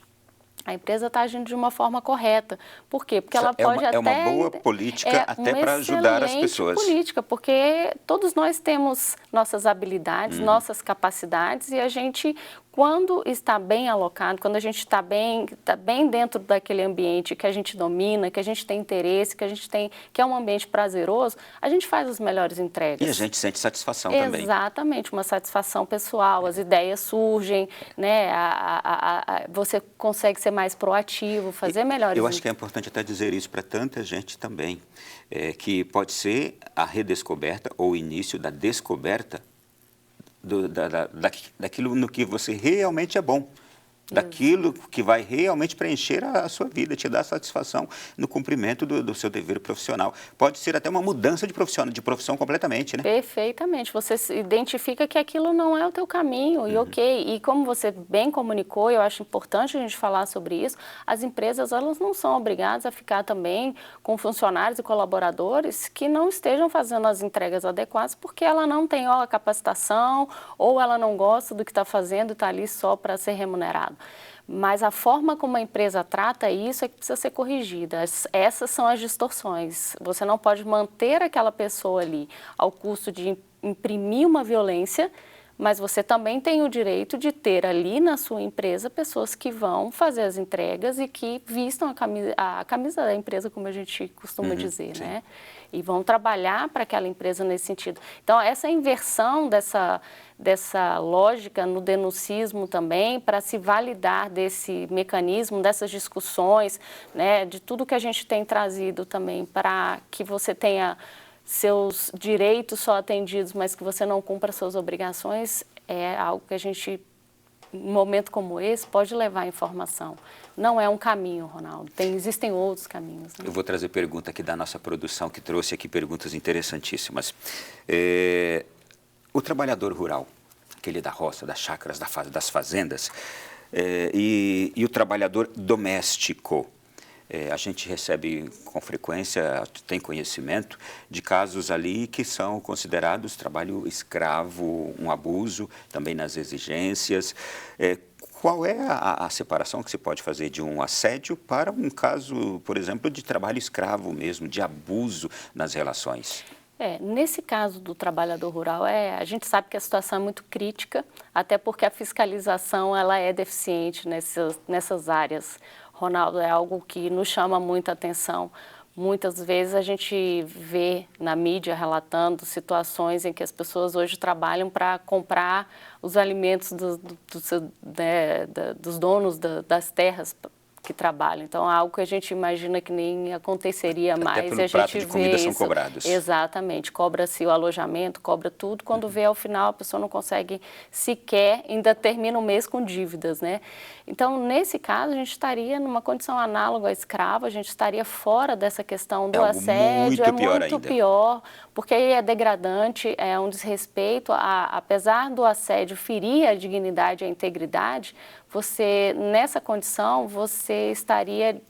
B: a empresa está agindo de uma forma correta. Por quê? Porque ela pode até...
A: É uma boa política até para ajudar as pessoas.
B: É uma política, porque todos nós temos nossas habilidades, nossas capacidades, e a gente, quando está bem alocado, quando a gente está bem dentro daquele ambiente que a gente domina, que a gente tem interesse, que é um ambiente prazeroso, a gente faz as melhores entregas.
A: E a gente sente satisfação também.
B: Exatamente, uma satisfação pessoal, as ideias surgem, né? Você consegue ser mais proativo, fazer melhores.
A: Eu acho que é importante até dizer isso para tanta gente também, que pode ser a redescoberta ou o início da descoberta daquilo no que você realmente é bom, daquilo que vai realmente preencher a sua vida, te dar satisfação no cumprimento do seu dever profissional. Pode ser até uma mudança de profissão completamente, né?
B: Perfeitamente. Você identifica que aquilo não é o teu caminho e ok. E como você bem comunicou, eu acho importante a gente falar sobre isso, as empresas, elas não são obrigadas a ficar também com funcionários e colaboradores que não estejam fazendo as entregas adequadas porque ela não tem a capacitação ou ela não gosta do que está fazendo e está ali só para ser remunerado. Mas a forma como a empresa trata isso é que precisa ser corrigida. Essas são as distorções. Você não pode manter aquela pessoa ali ao custo de imprimir uma violência, mas você também tem o direito de ter ali na sua empresa pessoas que vão fazer as entregas e que vistam a camisa da empresa, como a gente costuma dizer, né? E vão trabalhar para aquela empresa nesse sentido. Então, essa inversão dessa lógica no denuncismo também, para se validar desse mecanismo, dessas discussões, né, de tudo que a gente tem trazido também para que você tenha seus direitos só atendidos, mas que você não cumpra suas obrigações, é algo que a gente, num momento como esse, pode levar à informação. Não é um caminho, Ronaldo. Existem outros caminhos. Né?
A: Eu vou trazer pergunta aqui da nossa produção, que trouxe aqui perguntas interessantíssimas. O trabalhador rural, aquele da roça, das chácaras, das fazendas, e o trabalhador doméstico, a gente recebe com frequência, tem conhecimento de casos ali que são considerados trabalho escravo, um abuso também nas exigências. Qual é a separação que se pode fazer de um assédio para um caso, por exemplo, de trabalho escravo mesmo, de abuso nas relações?
B: Nesse caso do trabalhador rural, a gente sabe que a situação é muito crítica, até porque a fiscalização ela é deficiente nessas áreas. Ronaldo, é algo que nos chama muita atenção. Muitas vezes a gente vê na mídia relatando situações em que as pessoas hoje trabalham para comprar os alimentos dos donos das terras que trabalham. Então, é algo que a gente imagina que nem aconteceria mais.
A: Até pelo prato de comida são cobrados.
B: Exatamente. Cobra-se o alojamento, cobra tudo. Quando vê ao final, a pessoa não consegue sequer, ainda termina o mês com dívidas, né? Então, nesse caso, a gente estaria numa condição análoga à escrava, a gente estaria fora dessa questão do assédio. É muito pior, porque aí é degradante, é um desrespeito. Apesar do assédio ferir a dignidade e a integridade, nessa condição, você estaria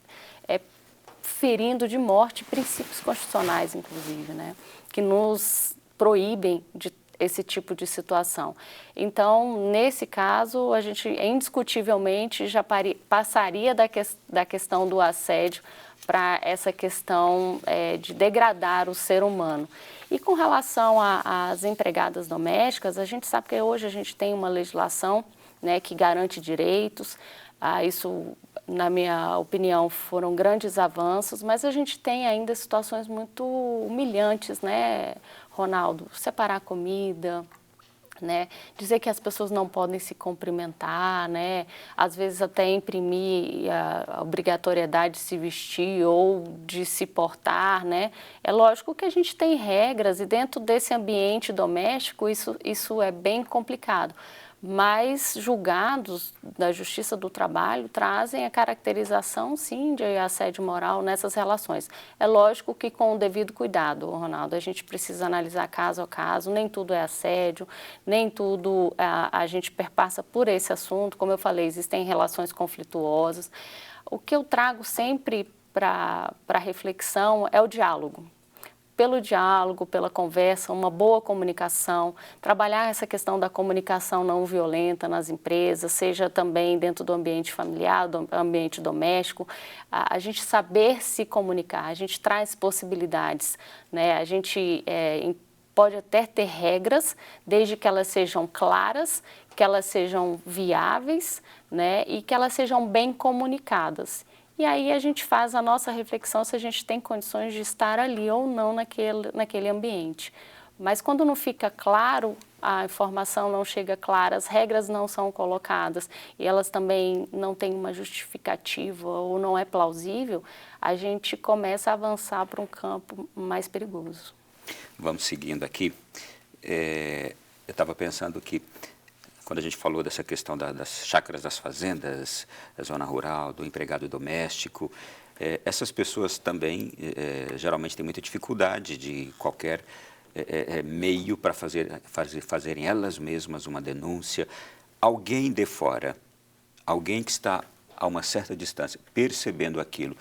B: ferindo de morte princípios constitucionais, inclusive, né? Que nos proíbem de esse tipo de situação. Então, nesse caso, a gente indiscutivelmente já passaria da questão do assédio para essa questão de degradar o ser humano. E com relação às empregadas domésticas, a gente sabe que hoje a gente tem uma legislação, né, que garante direitos. Isso, na minha opinião, foram grandes avanços, mas a gente tem ainda situações muito humilhantes, né, Ronaldo? Separar a comida, né? Dizer que as pessoas não podem se cumprimentar, né? Às vezes até imprimir a obrigatoriedade de se vestir ou de se portar, né? É lógico que a gente tem regras e dentro desse ambiente doméstico isso é bem complicado. Mas julgados da Justiça do Trabalho trazem a caracterização, sim, de assédio moral nessas relações. É lógico que com o devido cuidado, Ronaldo, a gente precisa analisar caso a caso, nem tudo é assédio, nem tudo a gente perpassa por esse assunto. Como eu falei, existem relações conflituosas. O que eu trago sempre para reflexão é o diálogo. Pelo diálogo, pela conversa, uma boa comunicação, trabalhar essa questão da comunicação não violenta nas empresas, seja também dentro do ambiente familiar, do ambiente doméstico, a gente saber se comunicar, a gente traz possibilidades, né? A gente pode até ter regras, desde que elas sejam claras, que elas sejam viáveis, né? E que elas sejam bem comunicadas. E aí a gente faz a nossa reflexão se a gente tem condições de estar ali ou não naquele ambiente. Mas quando não fica claro, a informação não chega clara, as regras não são colocadas e elas também não têm uma justificativa ou não é plausível, a gente começa a avançar para um campo mais perigoso.
A: Vamos seguindo aqui. Eu estava pensando que quando a gente falou dessa questão das chácaras das fazendas, da zona rural, do empregado doméstico, essas pessoas também geralmente têm muita dificuldade de qualquer meio para fazerem elas mesmas uma denúncia. Alguém de fora, alguém que está a uma certa distância, percebendo aquilo,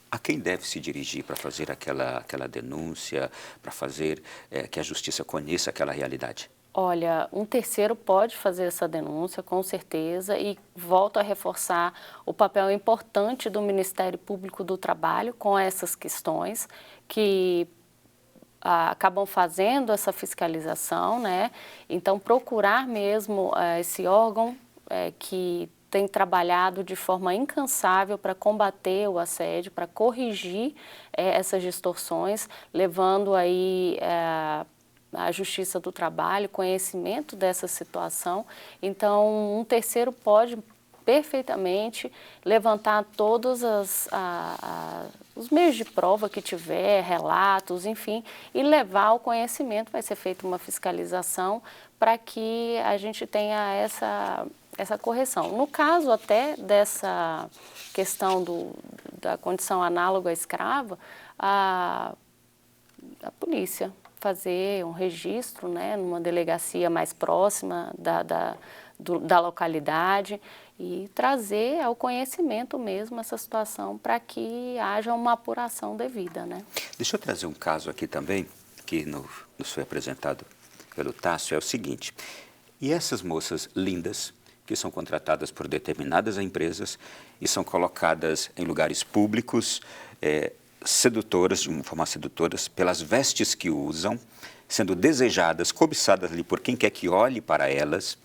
A: a quem deve se dirigir para fazer aquela denúncia, para fazer que a justiça conheça aquela realidade?
B: Olha, um terceiro pode fazer essa denúncia, com certeza, e volto a reforçar o papel importante do Ministério Público do Trabalho com essas questões, que acabam fazendo essa fiscalização, né? Então, procurar mesmo esse órgão que tem trabalhado de forma incansável para combater o assédio, para corrigir essas distorções, levando aí a Justiça do Trabalho, conhecimento dessa situação. Então, um terceiro pode perfeitamente levantar todos os meios de prova que tiver, relatos, enfim, e levar ao conhecimento. Vai ser feita uma fiscalização para que a gente tenha essa correção. No caso até dessa questão da condição análoga à escrava, a polícia fazer um registro, né, numa delegacia mais próxima da localidade e trazer ao conhecimento mesmo essa situação para que haja uma apuração devida, né?
A: Deixa eu trazer um caso aqui também, que nos foi apresentado pelo Tássio, é o seguinte: e essas moças lindas que são contratadas por determinadas empresas e são colocadas em lugares públicos, sedutoras, de uma forma sedutoras, pelas vestes que usam, sendo desejadas, cobiçadas ali por quem quer que olhe para elas.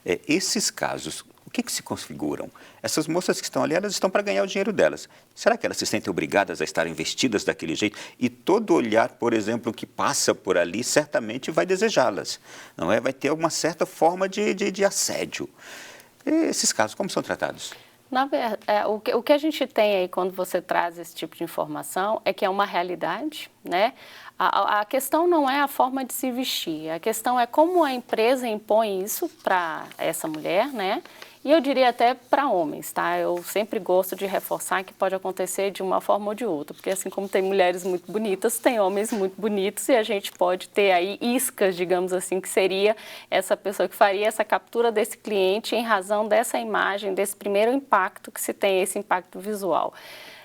A: Esses casos, o que se configuram? Essas moças que estão ali, elas estão para ganhar o dinheiro delas. Será que elas se sentem obrigadas a estarem vestidas daquele jeito? E todo olhar, por exemplo, que passa por ali, certamente vai desejá-las, não é? Vai ter alguma certa forma de assédio. Esses casos, como são tratados?
B: Na verdade, o que a gente tem aí quando você traz esse tipo de informação é que é uma realidade, né? A questão não é a forma de se vestir, a questão é como a empresa impõe isso para essa mulher, né? E eu diria até para homens, tá? Eu sempre gosto de reforçar que pode acontecer de uma forma ou de outra, porque assim como tem mulheres muito bonitas, tem homens muito bonitos e a gente pode ter aí iscas, digamos assim, que seria essa pessoa que faria essa captura desse cliente em razão dessa imagem, desse primeiro impacto que se tem, esse impacto visual.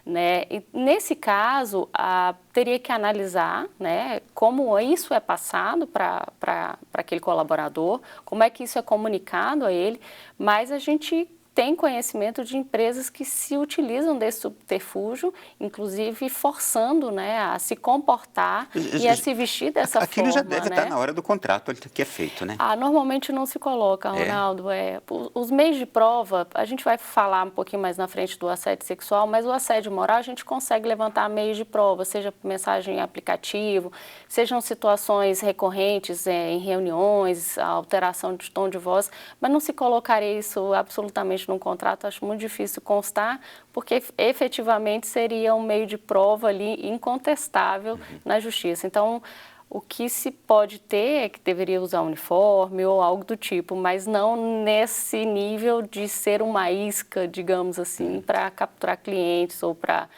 B: Né? E nesse caso, teria que analisar, né, como isso é passado para aquele colaborador, como é que isso é comunicado a ele, mas a gente tem conhecimento de empresas que se utilizam desse subterfúgio, inclusive forçando, né, a se comportar e a se vestir dessa
A: Aquilo
B: forma.
A: já deve estar na hora do contrato que é feito, né?
B: Normalmente não se coloca, Ronaldo. Os meios de prova, a gente vai falar um pouquinho mais na frente do assédio sexual, mas o assédio moral a gente consegue levantar meios de prova, seja por mensagem em aplicativo, sejam situações recorrentes em reuniões, alteração de tom de voz, mas não se colocaria isso absolutamente num contrato, acho muito difícil constar, porque efetivamente seria um meio de prova ali incontestável na justiça. Então, o que se pode ter é que deveria usar uniforme ou algo do tipo, mas não nesse nível de ser uma isca, digamos assim, para capturar clientes ou para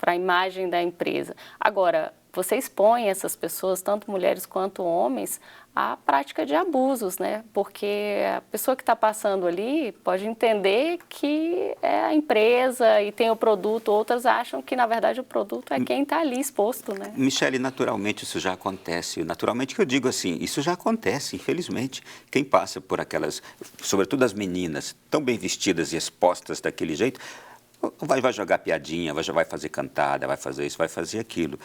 B: a imagem da empresa. Agora, você expõe essas pessoas, tanto mulheres quanto homens, à prática de abusos, né? Porque a pessoa que está passando ali pode entender que é a empresa e tem o produto, outras acham que, na verdade, o produto é quem está ali exposto, né?
A: Michele, naturalmente isso já acontece. Naturalmente que eu digo assim, isso já acontece, infelizmente. Quem passa por aquelas, sobretudo as meninas, tão bem vestidas e expostas daquele jeito, vai jogar piadinha, vai fazer cantada, vai fazer isso, vai fazer aquilo.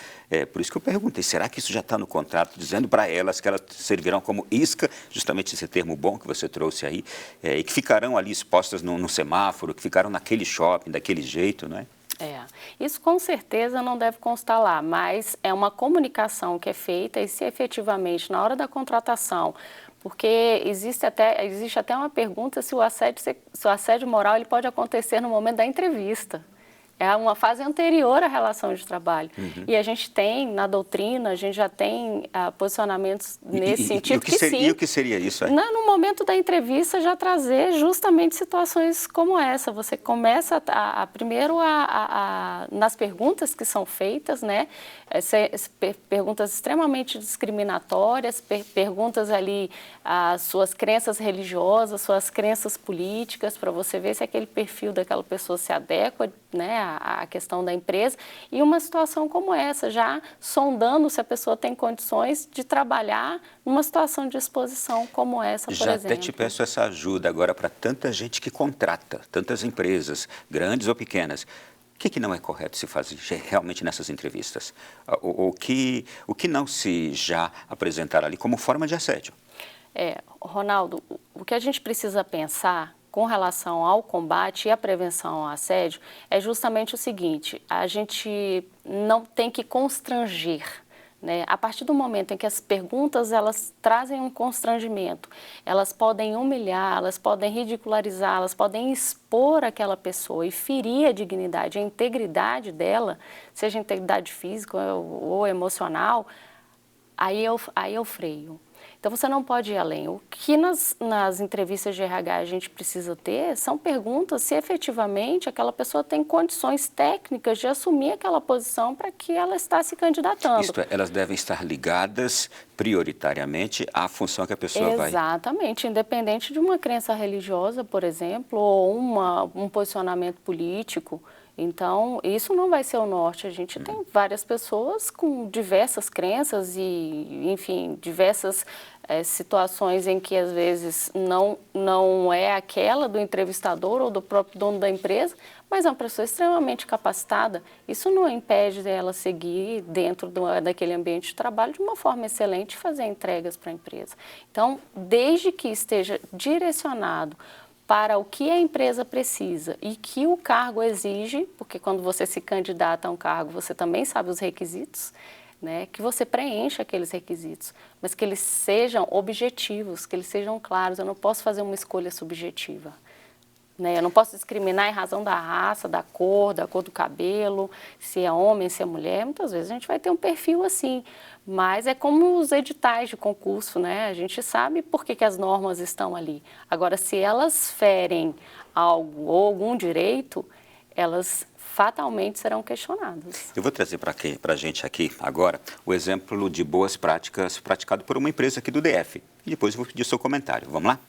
A: Por isso que eu perguntei, será que isso já está no contrato, dizendo para elas que elas servirão como isca, justamente esse termo bom que você trouxe aí, e que ficarão ali expostas no semáforo, que ficaram naquele shopping, daquele jeito, não é?
B: Isso com certeza não deve constar lá, mas é uma comunicação que é feita e se efetivamente na hora da contratação, porque existe até uma pergunta se o assédio moral ele pode acontecer no momento da entrevista. É uma fase anterior à relação de trabalho. E a gente tem, na doutrina, a gente já tem posicionamentos nesse sentido que sim.
A: E o que seria isso?
B: No momento da entrevista já trazer justamente situações como essa. Você começa primeiro nas perguntas que são feitas, né? Perguntas extremamente discriminatórias, perguntas ali as suas crenças religiosas, suas crenças políticas, para você ver se aquele perfil daquela pessoa se adequa, né, a questão da empresa, e uma situação como essa, já sondando se a pessoa tem condições de trabalhar numa situação de exposição como essa, por exemplo.
A: Já até te peço essa ajuda agora para tanta gente que contrata, tantas empresas, grandes ou pequenas. O que não é correto se fazer realmente nessas entrevistas? O que não se já apresentar ali como forma de assédio?
B: Ronaldo, o que a gente precisa pensar com relação ao combate e à prevenção ao assédio é justamente o seguinte: a gente não tem que constranger, né? A partir do momento em que as perguntas elas trazem um constrangimento, elas podem humilhar, elas podem ridicularizar, elas podem expor aquela pessoa e ferir a dignidade, a integridade dela, seja integridade física ou emocional, aí eu freio. Então, você não pode ir além. O que nas entrevistas de RH a gente precisa ter são perguntas se efetivamente aquela pessoa tem condições técnicas de assumir aquela posição para que ela está se candidatando.
A: Isto é, elas devem estar ligadas prioritariamente à função que a pessoa vai...
B: Exatamente, independente de uma crença religiosa, por exemplo, ou um posicionamento político. Então, isso não vai ser o norte. A gente tem várias pessoas com diversas crenças e, enfim, diversas situações em que, às vezes, não é aquela do entrevistador ou do próprio dono da empresa, mas é uma pessoa extremamente capacitada. Isso não impede dela seguir dentro daquele ambiente de trabalho de uma forma excelente e fazer entregas para a empresa. Então, desde que esteja direcionado para o que a empresa precisa e que o cargo exige, porque quando você se candidata a um cargo, você também sabe os requisitos, né, que você preencha aqueles requisitos, mas que eles sejam objetivos, que eles sejam claros. Eu não posso fazer uma escolha subjetiva, né? Eu não posso discriminar em razão da raça, da cor do cabelo, se é homem, se é mulher. Muitas vezes a gente vai ter um perfil assim, mas é como os editais de concurso, né? A gente sabe por que as normas estão ali. Agora, se elas ferem algo ou algum direito, elas fatalmente serão questionadas.
A: Eu vou trazer para a gente aqui agora o exemplo de boas práticas praticado por uma empresa aqui do DF. E depois eu vou pedir o seu comentário. Vamos lá?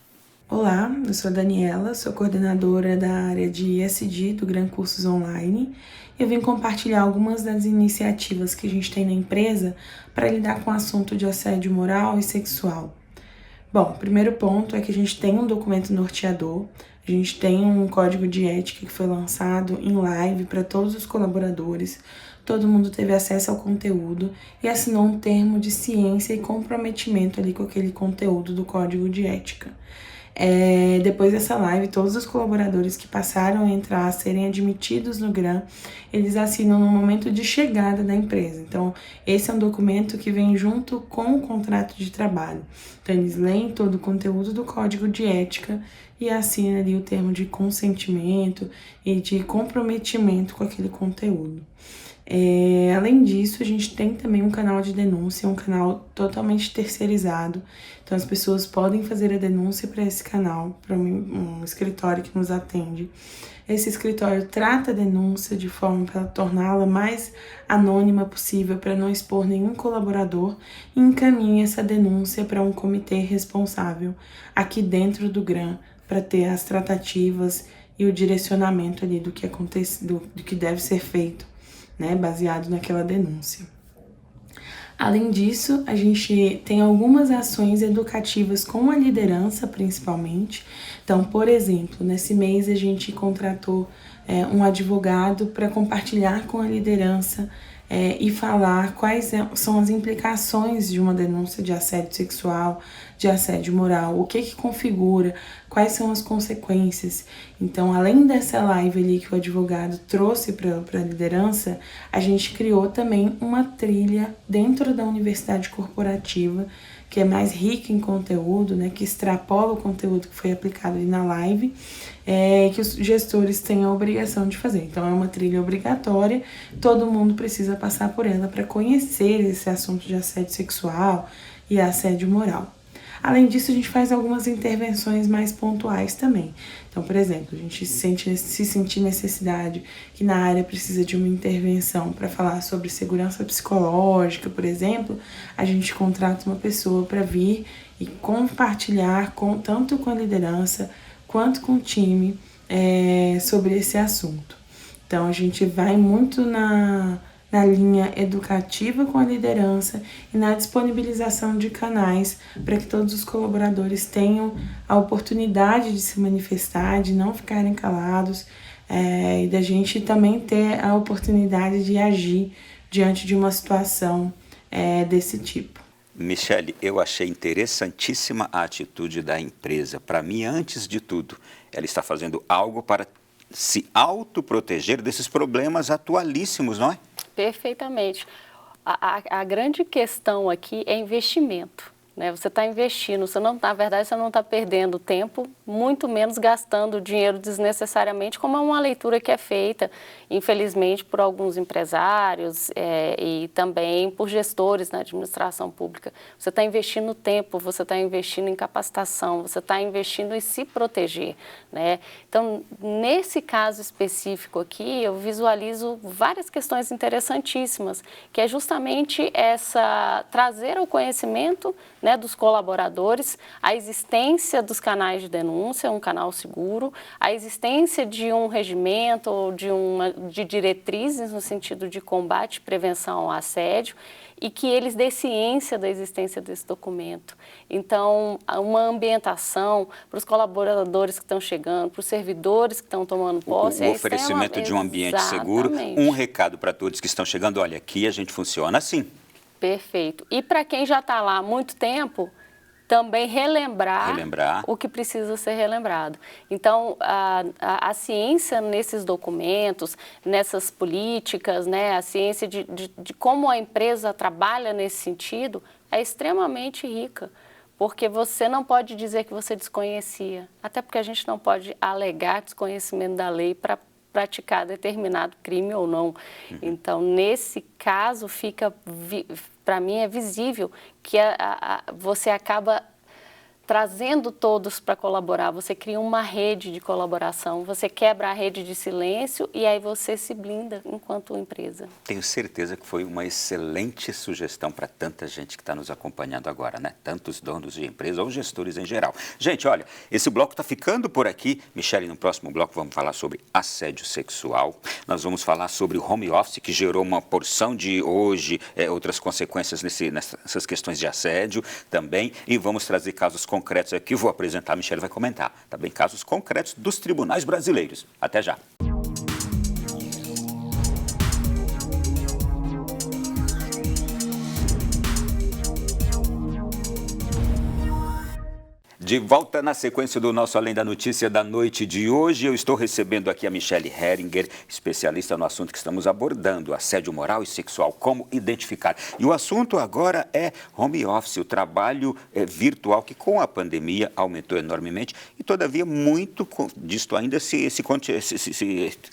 D: Olá, eu sou a Daniela, sou coordenadora da área de ESG do Gran Cursos Online. Eu vim compartilhar algumas das iniciativas que a gente tem na empresa para lidar com o assunto de assédio moral e sexual. Bom, o primeiro ponto é que a gente tem um documento norteador, A gente tem um código de ética que foi lançado em live para todos os colaboradores. Todo mundo teve acesso ao conteúdo e assinou um termo de ciência e comprometimento ali com aquele conteúdo do código de ética. Depois dessa live, todos os colaboradores que passaram a entrar, a serem admitidos no GRAM, eles assinam no momento de chegada da empresa. Então, esse é um documento que vem junto com o contrato de trabalho. Então, eles leem todo o conteúdo do código de ética e assinam ali o termo de consentimento e de comprometimento com aquele conteúdo. Além disso, a gente tem também um canal de denúncia, um canal totalmente terceirizado. Então, as pessoas podem fazer a denúncia para esse canal, para um escritório que nos atende. Esse escritório trata a denúncia de forma para torná-la mais anônima possível, para não expor nenhum colaborador, e encaminha essa denúncia para um comitê responsável aqui dentro do GRAM, para ter as tratativas e o direcionamento ali do que acontece, do que deve ser feito, né, baseado naquela denúncia. Além disso, a gente tem algumas ações educativas com a liderança, principalmente. Então, por exemplo, nesse mês a gente contratou um advogado para compartilhar com a liderança e falar quais são as implicações de uma denúncia de assédio sexual, de assédio moral, o que configura, quais são as consequências. Então, além dessa live ali que o advogado trouxe para a liderança, a gente criou também uma trilha dentro da universidade corporativa, que é mais rica em conteúdo, né, que extrapola o conteúdo que foi aplicado ali na live, que os gestores têm a obrigação de fazer. Então, é uma trilha obrigatória, todo mundo precisa passar por ela para conhecer esse assunto de assédio sexual e assédio moral. Além disso, a gente faz algumas intervenções mais pontuais também. Então, por exemplo, a gente se sentir necessidade que na área precisa de uma intervenção para falar sobre segurança psicológica, por exemplo, a gente contrata uma pessoa para vir e compartilhar tanto com a liderança quanto com o time sobre esse assunto. Então, a gente vai muito na linha educativa com a liderança e na disponibilização de canais para que todos os colaboradores tenham a oportunidade de se manifestar, de não ficarem calados e da gente também ter a oportunidade de agir diante de uma situação desse tipo.
A: Michele, eu achei interessantíssima a atitude da empresa. Para mim, antes de tudo, ela está fazendo algo para se autoproteger desses problemas atualíssimos, não é?
B: Perfeitamente. A grande questão aqui é investimento, né? Você está investindo, na verdade, você não está perdendo tempo, muito menos gastando dinheiro desnecessariamente, como é uma leitura que é feita, infelizmente, por alguns empresários e também por gestores na administração pública. Você está investindo tempo, você está investindo em capacitação, você está investindo em se proteger, né? Então, nesse caso específico aqui, eu visualizo várias questões interessantíssimas, que é justamente trazer ao conhecimento, né, dos colaboradores a existência dos canais de denúncia, um canal seguro, a existência de um regimento ou de diretrizes no sentido de combate e prevenção ao assédio e que eles dêem ciência da existência desse documento. Então, uma ambientação para os colaboradores que estão chegando, para os servidores que estão tomando posse.
A: O oferecimento de um ambiente seguro, um recado para todos que estão chegando, olha, aqui a gente funciona assim.
B: Perfeito. E para quem já está lá há muito tempo, também relembrar o que precisa ser relembrado. Então, a ciência nesses documentos, nessas políticas, né, a ciência de como a empresa trabalha nesse sentido é extremamente rica, porque você não pode dizer que você desconhecia, até porque a gente não pode alegar desconhecimento da lei para praticar determinado crime ou não. Então, nesse caso, para mim, é visível que você acaba trazendo todos para colaborar, você cria uma rede de colaboração, você quebra a rede de silêncio e aí você se blinda enquanto empresa.
A: Tenho certeza que foi uma excelente sugestão para tanta gente que está nos acompanhando agora, né? Tantos donos de empresa ou gestores em geral. Gente, olha, esse bloco está ficando por aqui. Michele, no próximo bloco vamos falar sobre assédio sexual. Nós vamos falar sobre o home office, que gerou uma porção de outras consequências nessas questões de assédio também. E vamos trazer casos concretos aqui, vou apresentar, a Michele vai comentar, tá bem? Casos concretos dos tribunais brasileiros. Até já. De volta na sequência do nosso Além da Notícia da noite de hoje, eu estou recebendo aqui a Michele Heringer, especialista no assunto que estamos abordando, assédio moral e sexual, como identificar. E o assunto agora é home office, o trabalho virtual, que com a pandemia aumentou enormemente e, todavia, muito disto ainda se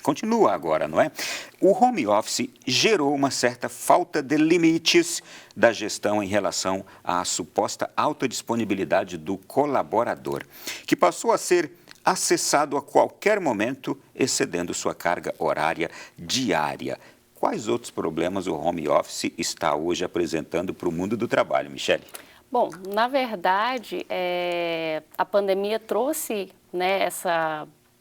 A: continua agora, não é? O home office gerou uma certa falta de limites da gestão em relação à suposta autodisponibilidade do colaborador, que passou a ser acessado a qualquer momento, excedendo sua carga horária diária. Quais outros problemas o home office está hoje apresentando para o mundo do trabalho, Michele?
B: Bom, na verdade, a pandemia trouxe, né,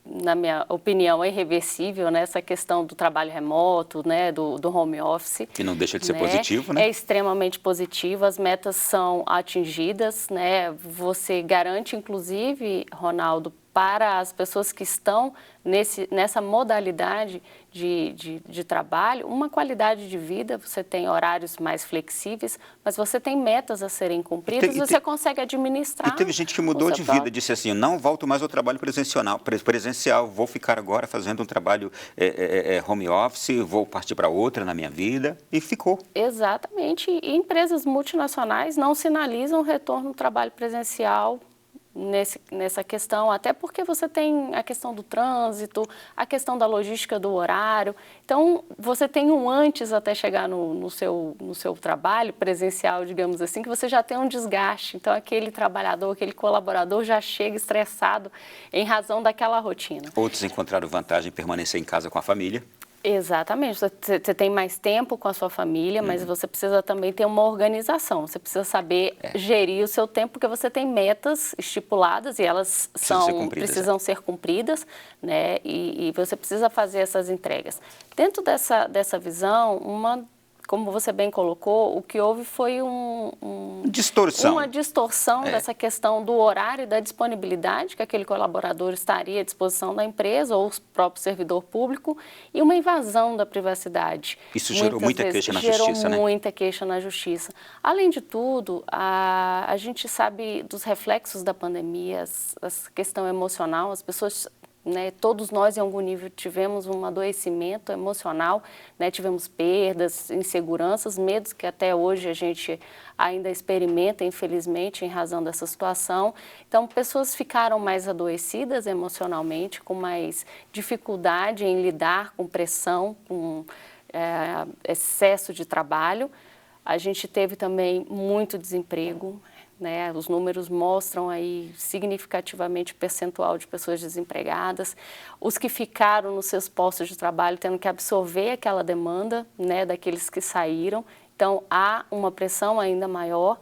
B: na minha opinião, é irreversível, né, essa questão do trabalho remoto, né, do home office.
A: Que não deixa de ser
B: né?
A: positivo, né?
B: É extremamente positivo, as metas são atingidas, né? Você garante, inclusive, Ronaldo, para as pessoas que estão nessa modalidade de trabalho, uma qualidade de vida, você tem horários mais flexíveis, mas você tem metas a serem cumpridas, você consegue administrar.
A: E teve gente que mudou de vida, disse assim, não volto mais ao trabalho presencial, vou ficar agora fazendo um trabalho home office, vou partir para outra na minha vida, e ficou.
B: Exatamente, e empresas multinacionais não sinalizam retorno ao trabalho presencial nessa questão, até porque você tem a questão do trânsito, a questão da logística do horário. Então, você tem um antes até chegar no seu trabalho presencial, digamos assim, que você já tem um desgaste. Então, aquele trabalhador, aquele colaborador já chega estressado em razão daquela rotina.
A: Outros encontraram vantagem em permanecer em casa com a família.
B: Exatamente, você tem mais tempo com a sua família, mas você precisa também ter uma organização, você precisa saber gerir o seu tempo, porque você tem metas estipuladas e elas precisam ser cumpridas, né? E você precisa fazer essas entregas. Dentro dessa visão, como você bem colocou, o que houve foi uma distorção dessa questão do horário e da disponibilidade que aquele colaborador estaria à disposição da empresa ou o próprio servidor público e uma invasão da privacidade.
A: Isso gerou muita queixa na justiça, né?
B: Gerou muita queixa na justiça. Além de tudo, a gente sabe dos reflexos da pandemia, essa questão emocional, as pessoas... né, todos nós, em algum nível, tivemos um adoecimento emocional, né, tivemos perdas, inseguranças, medos que até hoje a gente ainda experimenta, infelizmente, em razão dessa situação. Então, pessoas ficaram mais adoecidas emocionalmente, com mais dificuldade em lidar com pressão, com excesso de trabalho. A gente teve também muito desemprego. Né, os números mostram aí significativamente o percentual de pessoas desempregadas, os que ficaram nos seus postos de trabalho tendo que absorver aquela demanda, né, daqueles que saíram. Então, há uma pressão ainda maior.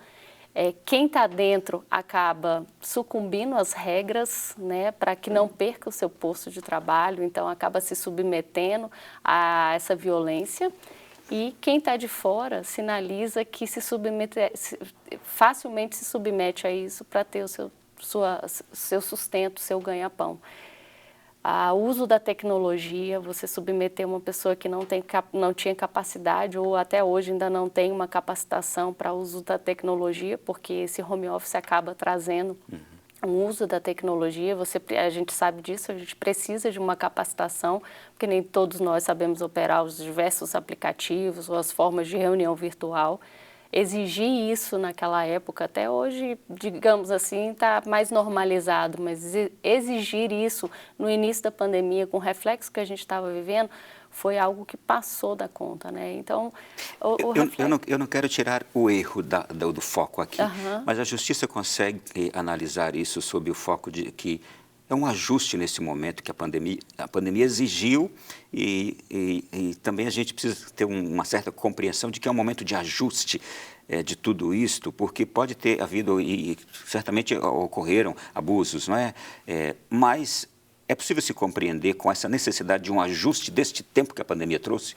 B: Quem está dentro acaba sucumbindo às regras, né, para que não perca o seu posto de trabalho, então acaba se submetendo a essa violência. E quem está de fora sinaliza que facilmente se submete a isso para ter o seu sustento, seu ganha-pão. O uso da tecnologia, você submeter uma pessoa que não tinha capacidade ou até hoje ainda não tem uma capacitação para o uso da tecnologia, porque esse home office acaba trazendo o uso da tecnologia, a gente sabe disso, a gente precisa de uma capacitação, porque nem todos nós sabemos operar os diversos aplicativos ou as formas de reunião virtual. Exigir isso naquela época, até hoje, digamos assim, está mais normalizado, mas exigir isso no início da pandemia, com o reflexo que a gente estava vivendo, foi algo que passou da conta, né? Então,
A: eu não quero tirar o erro do foco aqui, mas a justiça consegue analisar isso sob o foco de que é um ajuste nesse momento que a pandemia exigiu e também a gente precisa ter uma certa compreensão de que é um momento de ajuste de tudo isto, porque pode ter havido e certamente ocorreram abusos, não é? Mas é possível se compreender com essa necessidade de um ajuste deste tempo que a pandemia trouxe?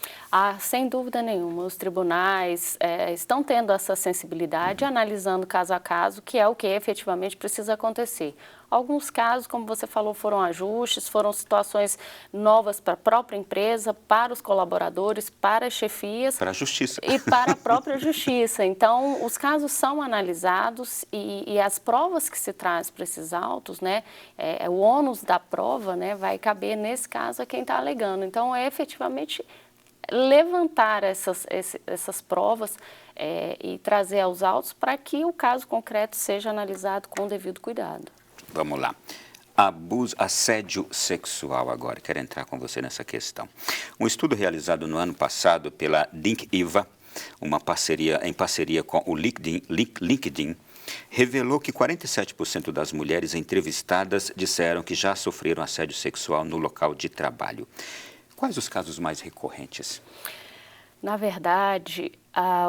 B: Sem dúvida nenhuma. Os tribunais estão tendo essa sensibilidade, analisando caso a caso, que é o que efetivamente precisa acontecer. Alguns casos, como você falou, foram ajustes, foram situações novas para a própria empresa, para os colaboradores, para as chefias.
A: Para a justiça.
B: E para a própria justiça. Então, os casos são analisados e as provas que se traz para esses autos, né, o ônus da prova, né, vai caber, nesse caso, a quem está alegando. Então, é efetivamente levantar essas provas e trazer aos autos para que o caso concreto seja analisado com o devido cuidado.
A: Vamos lá. Assédio sexual agora. Quero entrar com você nessa questão. Um estudo realizado no ano passado pela Think-IVA, em parceria com o LinkedIn, revelou que 47% das mulheres entrevistadas disseram que já sofreram assédio sexual no local de trabalho. Quais os casos mais recorrentes?
B: Na verdade,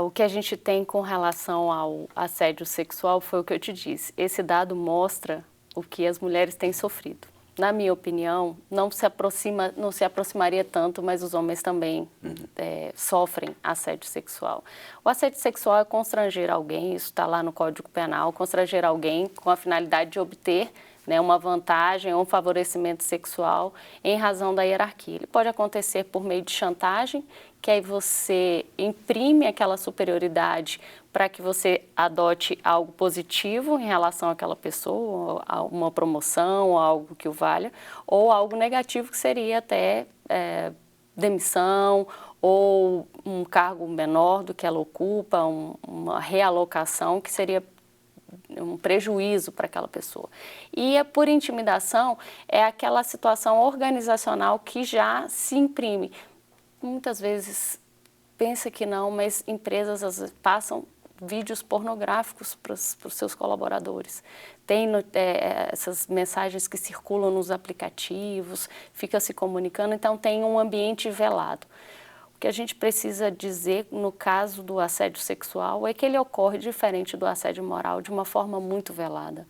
B: o que a gente tem com relação ao assédio sexual foi o que eu te disse. Esse dado mostra o que as mulheres têm sofrido. Na minha opinião, não se aproximaria tanto, mas os homens também sofrem assédio sexual. O assédio sexual é constranger alguém, isso está lá no Código Penal, constranger alguém com a finalidade de obter, né, uma vantagem ou um favorecimento sexual em razão da hierarquia. Ele pode acontecer por meio de chantagem, que aí você imprime aquela superioridade para que você adote algo positivo em relação àquela pessoa, uma promoção, algo que o valha, ou algo negativo que seria até demissão ou um cargo menor do que ela ocupa, uma realocação que seria um prejuízo para aquela pessoa. E por intimidação é aquela situação organizacional que já se imprime. Muitas vezes, pensa que não, mas empresas às vezes passam vídeos pornográficos para os seus colaboradores. Tem essas mensagens que circulam nos aplicativos, fica se comunicando, então tem um ambiente velado. O que a gente precisa dizer no caso do assédio sexual é que ele ocorre diferente do assédio moral, de uma forma muito velada.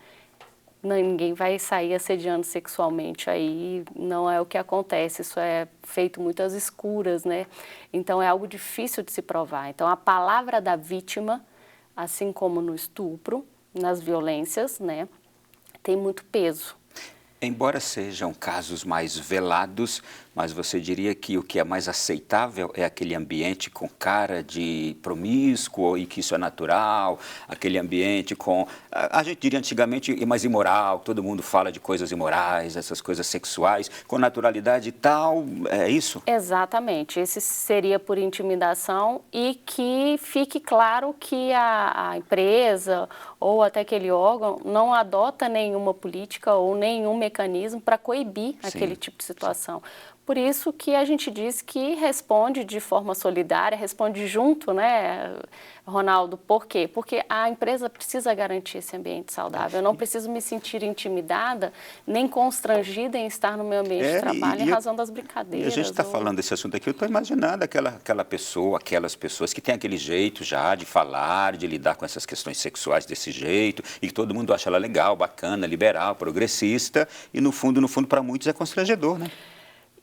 B: Ninguém vai sair assediando sexualmente, aí não é o que acontece, isso é feito muito às escuras, né? Então é algo difícil de se provar. Então a palavra da vítima, assim como no estupro, nas violências, né, tem muito peso.
A: Embora sejam casos mais velados, mas você diria que o que é mais aceitável é aquele ambiente com cara de promíscuo e que isso é natural, aquele ambiente com, a gente diria antigamente, mais imoral, todo mundo fala de coisas imorais, essas coisas sexuais, com naturalidade e tal, é isso?
B: Exatamente, esse seria por intimidação e que fique claro que a empresa ou até aquele órgão não adota nenhuma política ou nenhum mecanismo para coibir aquele tipo de situação. Por isso que a gente diz que responde de forma solidária, responde junto, né, Ronaldo? Por quê? Porque a empresa precisa garantir esse ambiente saudável. Eu não preciso me sentir intimidada, nem constrangida em estar no meu ambiente de trabalho em razão das brincadeiras.
A: E a gente está falando desse assunto aqui, eu estou imaginando aquela pessoa, aquelas pessoas que têm aquele jeito já de falar, de lidar com essas questões sexuais desse jeito, e que todo mundo acha ela legal, bacana, liberal, progressista, e no fundo, para muitos é constrangedor, né?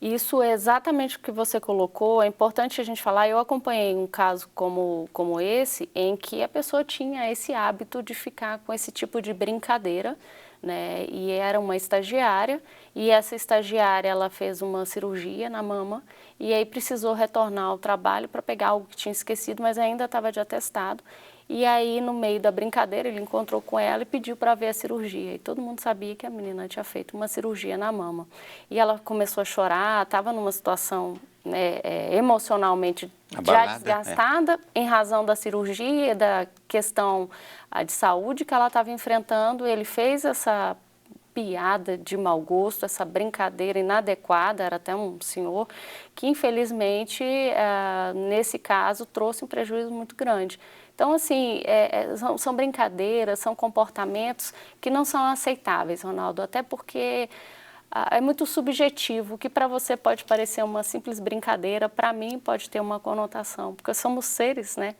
B: Isso é exatamente o que você colocou, é importante a gente falar. Eu acompanhei um caso como esse, em que a pessoa tinha esse hábito de ficar com esse tipo de brincadeira, né? E era uma estagiária, e essa estagiária ela fez uma cirurgia na mama, e aí precisou retornar ao trabalho para pegar algo que tinha esquecido, mas ainda estava de atestado. E aí, no meio da brincadeira, ele encontrou com ela e pediu para ver a cirurgia. E todo mundo sabia que a menina tinha feito uma cirurgia na mama. E ela começou a chorar, estava numa situação, né, emocionalmente já desgastada, em razão da cirurgia, da questão de saúde que ela estava enfrentando. Ele fez essa piada de mau gosto, essa brincadeira inadequada, era até um senhor, que infelizmente, nesse caso, trouxe um prejuízo muito grande. Então, assim, são brincadeiras, são comportamentos que não são aceitáveis, Ronaldo, até porque é muito subjetivo. O que para você pode parecer uma simples brincadeira, para mim pode ter uma conotação, porque somos seres, né?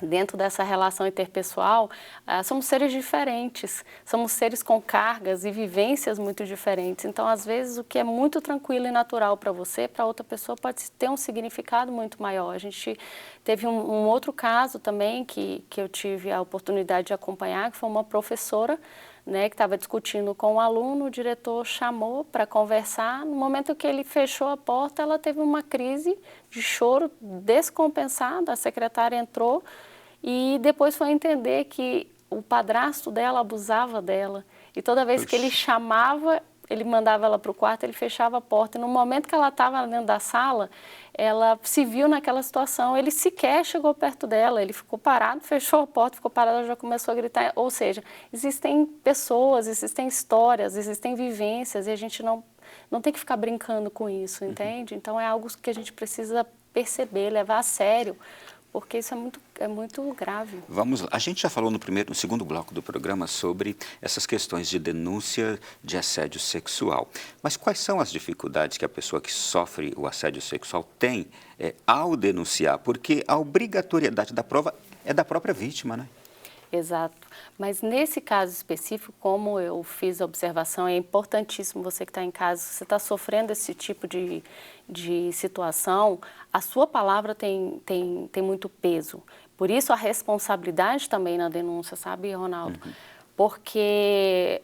B: Dentro dessa relação interpessoal, somos seres diferentes, somos seres com cargas e vivências muito diferentes. Então, às vezes, o que é muito tranquilo e natural para você, para outra pessoa pode ter um significado muito maior. A gente teve um outro caso também que eu tive a oportunidade de acompanhar, que foi uma professora, né, que estava discutindo com um aluno, o diretor chamou para conversar. No momento que ele fechou a porta, ela teve uma crise de choro descompensada. A secretária entrou e depois foi entender que o padrasto dela abusava dela. E toda vez que ele chamava, ele mandava ela para o quarto, ele fechava a porta. E no momento que ela estava dentro da sala, ela se viu naquela situação, ele sequer chegou perto dela, ele ficou parado, fechou a porta, ficou parado, ela já começou a gritar. Ou seja, existem pessoas, existem histórias, existem vivências e a gente não tem que ficar brincando com isso, entende? Então é algo que a gente precisa perceber, levar a sério, porque isso é muito grave.
A: Vamos lá. A gente já falou no segundo bloco do programa sobre essas questões de denúncia de assédio sexual. Mas quais são as dificuldades que a pessoa que sofre o assédio sexual tem ao denunciar? Porque a obrigatoriedade da prova é da própria vítima, né?
B: Exato. Mas nesse caso específico, como eu fiz a observação, é importantíssimo você que está em casa, se você está sofrendo esse tipo de situação, a sua palavra tem muito peso. Por isso a responsabilidade também na denúncia, sabe, Ronaldo? Porque,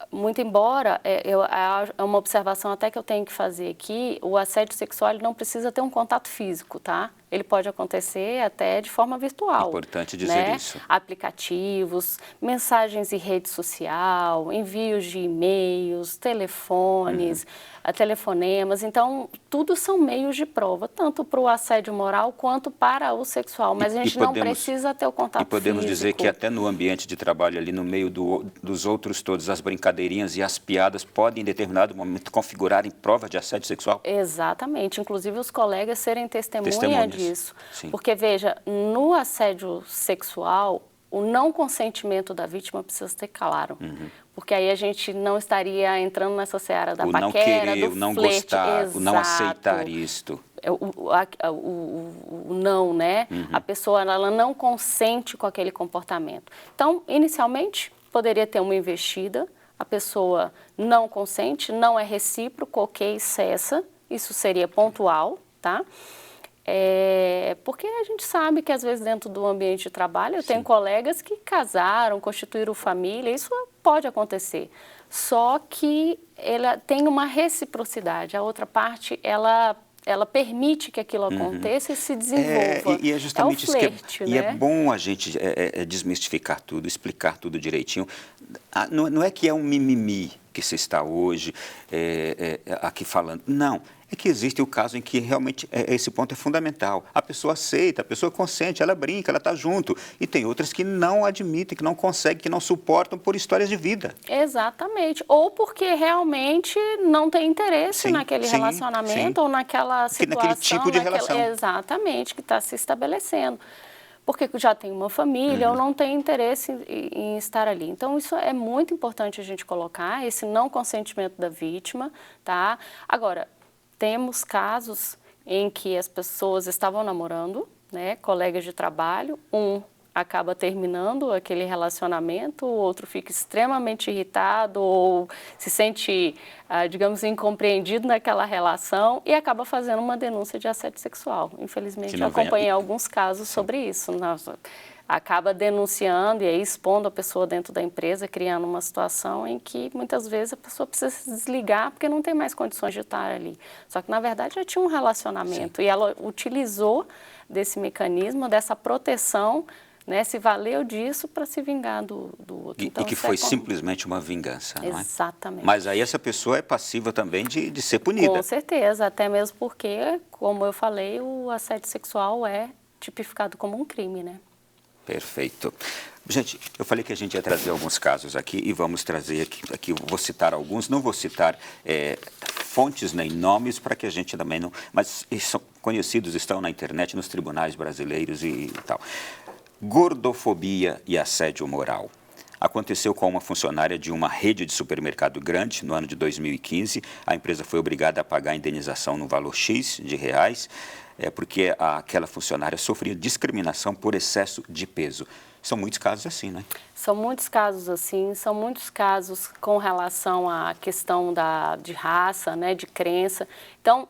B: muito embora, é uma observação até que eu tenho que fazer aqui, o assédio sexual ele não precisa ter um contato físico, tá? Ele pode acontecer até de forma virtual.
A: Importante dizer isso.
B: Aplicativos, mensagens em rede social, envios de e-mails, telefones, telefonemas. Então, tudo são meios de prova, tanto para o assédio moral quanto para o sexual. Mas a gente não precisa ter o contato físico.
A: E podemos dizer que até no ambiente de trabalho, ali no meio dos outros todos, as brincadeirinhas e as piadas podem, em determinado momento, configurarem prova de assédio sexual?
B: Exatamente. Inclusive, os colegas serem testemunhas disso.
A: Sim.
B: Porque, veja, no assédio sexual, o não consentimento da vítima precisa ter claro. Porque aí a gente não estaria entrando nessa seara da paquera,
A: não querer,
B: do
A: não
B: flerte.
A: gostar,
B: Exato.
A: o não aceitar isto.
B: O não, né? A pessoa ela não consente com aquele comportamento. Então, inicialmente, poderia ter uma investida, a pessoa não consente, não é recíproco, ok, cessa, isso seria pontual, tá? Porque a gente sabe que às vezes dentro do ambiente de trabalho eu tenho colegas que casaram, constituíram família, isso pode acontecer. Só que ela tem uma reciprocidade, a outra parte ela permite que aquilo aconteça e se desenvolva.
A: E é justamente
B: o flerte,
A: isso que
B: né?
A: E é bom a gente desmistificar tudo, explicar tudo direitinho. Não é que é um mimimi que se está hoje aqui falando, não. É que existe o caso em que realmente esse ponto é fundamental. A pessoa aceita, a pessoa consente, ela brinca, ela está junto. E tem outras que não admitem, que não conseguem, que não suportam por histórias de vida.
B: Exatamente. Ou porque realmente não tem interesse naquele relacionamento ou naquela situação.
A: Naquele tipo de relação.
B: Exatamente, que está se estabelecendo. Porque já tem uma família ou não tem interesse em estar ali. Então, isso é muito importante a gente colocar, esse não consentimento da vítima, tá? Agora, temos casos em que as pessoas estavam namorando, né, colegas de trabalho, um acaba terminando aquele relacionamento, o outro fica extremamente irritado ou se sente, digamos, incompreendido naquela relação e acaba fazendo uma denúncia de assédio sexual. Infelizmente, eu acompanhei alguns casos sobre isso. Acaba denunciando e aí expondo a pessoa dentro da empresa, criando uma situação em que muitas vezes a pessoa precisa se desligar porque não tem mais condições de estar ali. Só que, na verdade, já tinha um relacionamento e ela utilizou desse mecanismo, dessa proteção, né, se valeu disso para se vingar do outro.
A: Então, e que foi simplesmente uma vingança, não é?
B: Exatamente.
A: Mas aí essa pessoa é passiva também de ser punida.
B: Com certeza, até mesmo porque, como eu falei, o assédio sexual é tipificado como um crime, né?
A: Perfeito. Gente, eu falei que a gente ia trazer alguns casos aqui e vamos trazer aqui vou citar alguns, não vou citar fontes nem nomes para que a gente também não... Mas são conhecidos, estão na internet, nos tribunais brasileiros e tal. Gordofobia e assédio moral. Aconteceu com uma funcionária de uma rede de supermercado grande no ano de 2015. A empresa foi obrigada a pagar a indenização no valor X de reais, porque aquela funcionária sofria discriminação por excesso de peso. São muitos casos assim, né?
B: São muitos casos assim, são muitos casos com relação à questão de raça, né, de crença. Então,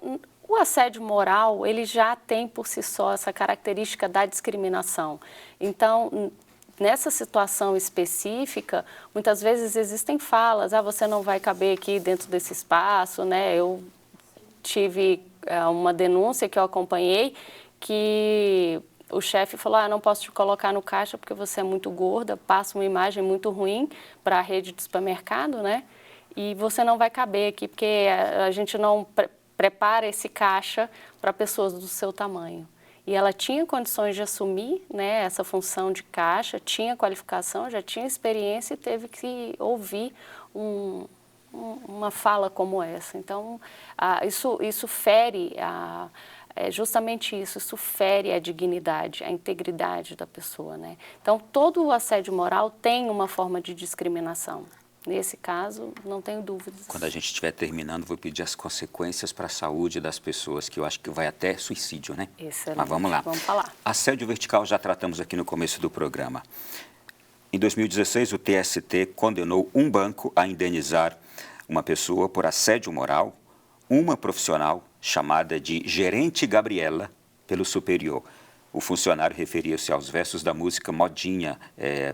B: o assédio moral, ele já tem por si só essa característica da discriminação. Então, nessa situação específica, muitas vezes existem falas, você não vai caber aqui dentro desse espaço, né? Eu tive uma denúncia que eu acompanhei que o chefe falou, não posso te colocar no caixa porque você é muito gorda, passa uma imagem muito ruim para a rede de supermercado, né? E você não vai caber aqui porque a gente não prepara esse caixa para pessoas do seu tamanho. E ela tinha condições de assumir, né, essa função de caixa, tinha qualificação, já tinha experiência e teve que ouvir uma fala como essa. Então, isso fere, justamente isso fere a dignidade, a integridade da pessoa, né? Então, todo o assédio moral tem uma forma de discriminação. Nesse caso, não tenho dúvidas.
A: Quando a gente estiver terminando, vou pedir as consequências para a saúde das pessoas, que eu acho que vai até suicídio, né?
B: Excelente.
A: Mas vamos lá.
B: Vamos falar.
A: Assédio vertical já tratamos aqui no começo do programa. Em 2016, o TST condenou um banco a indenizar uma pessoa por assédio moral, uma profissional chamada de Gerente Gabriela, pelo superior. O funcionário referia-se aos versos da música Modinha,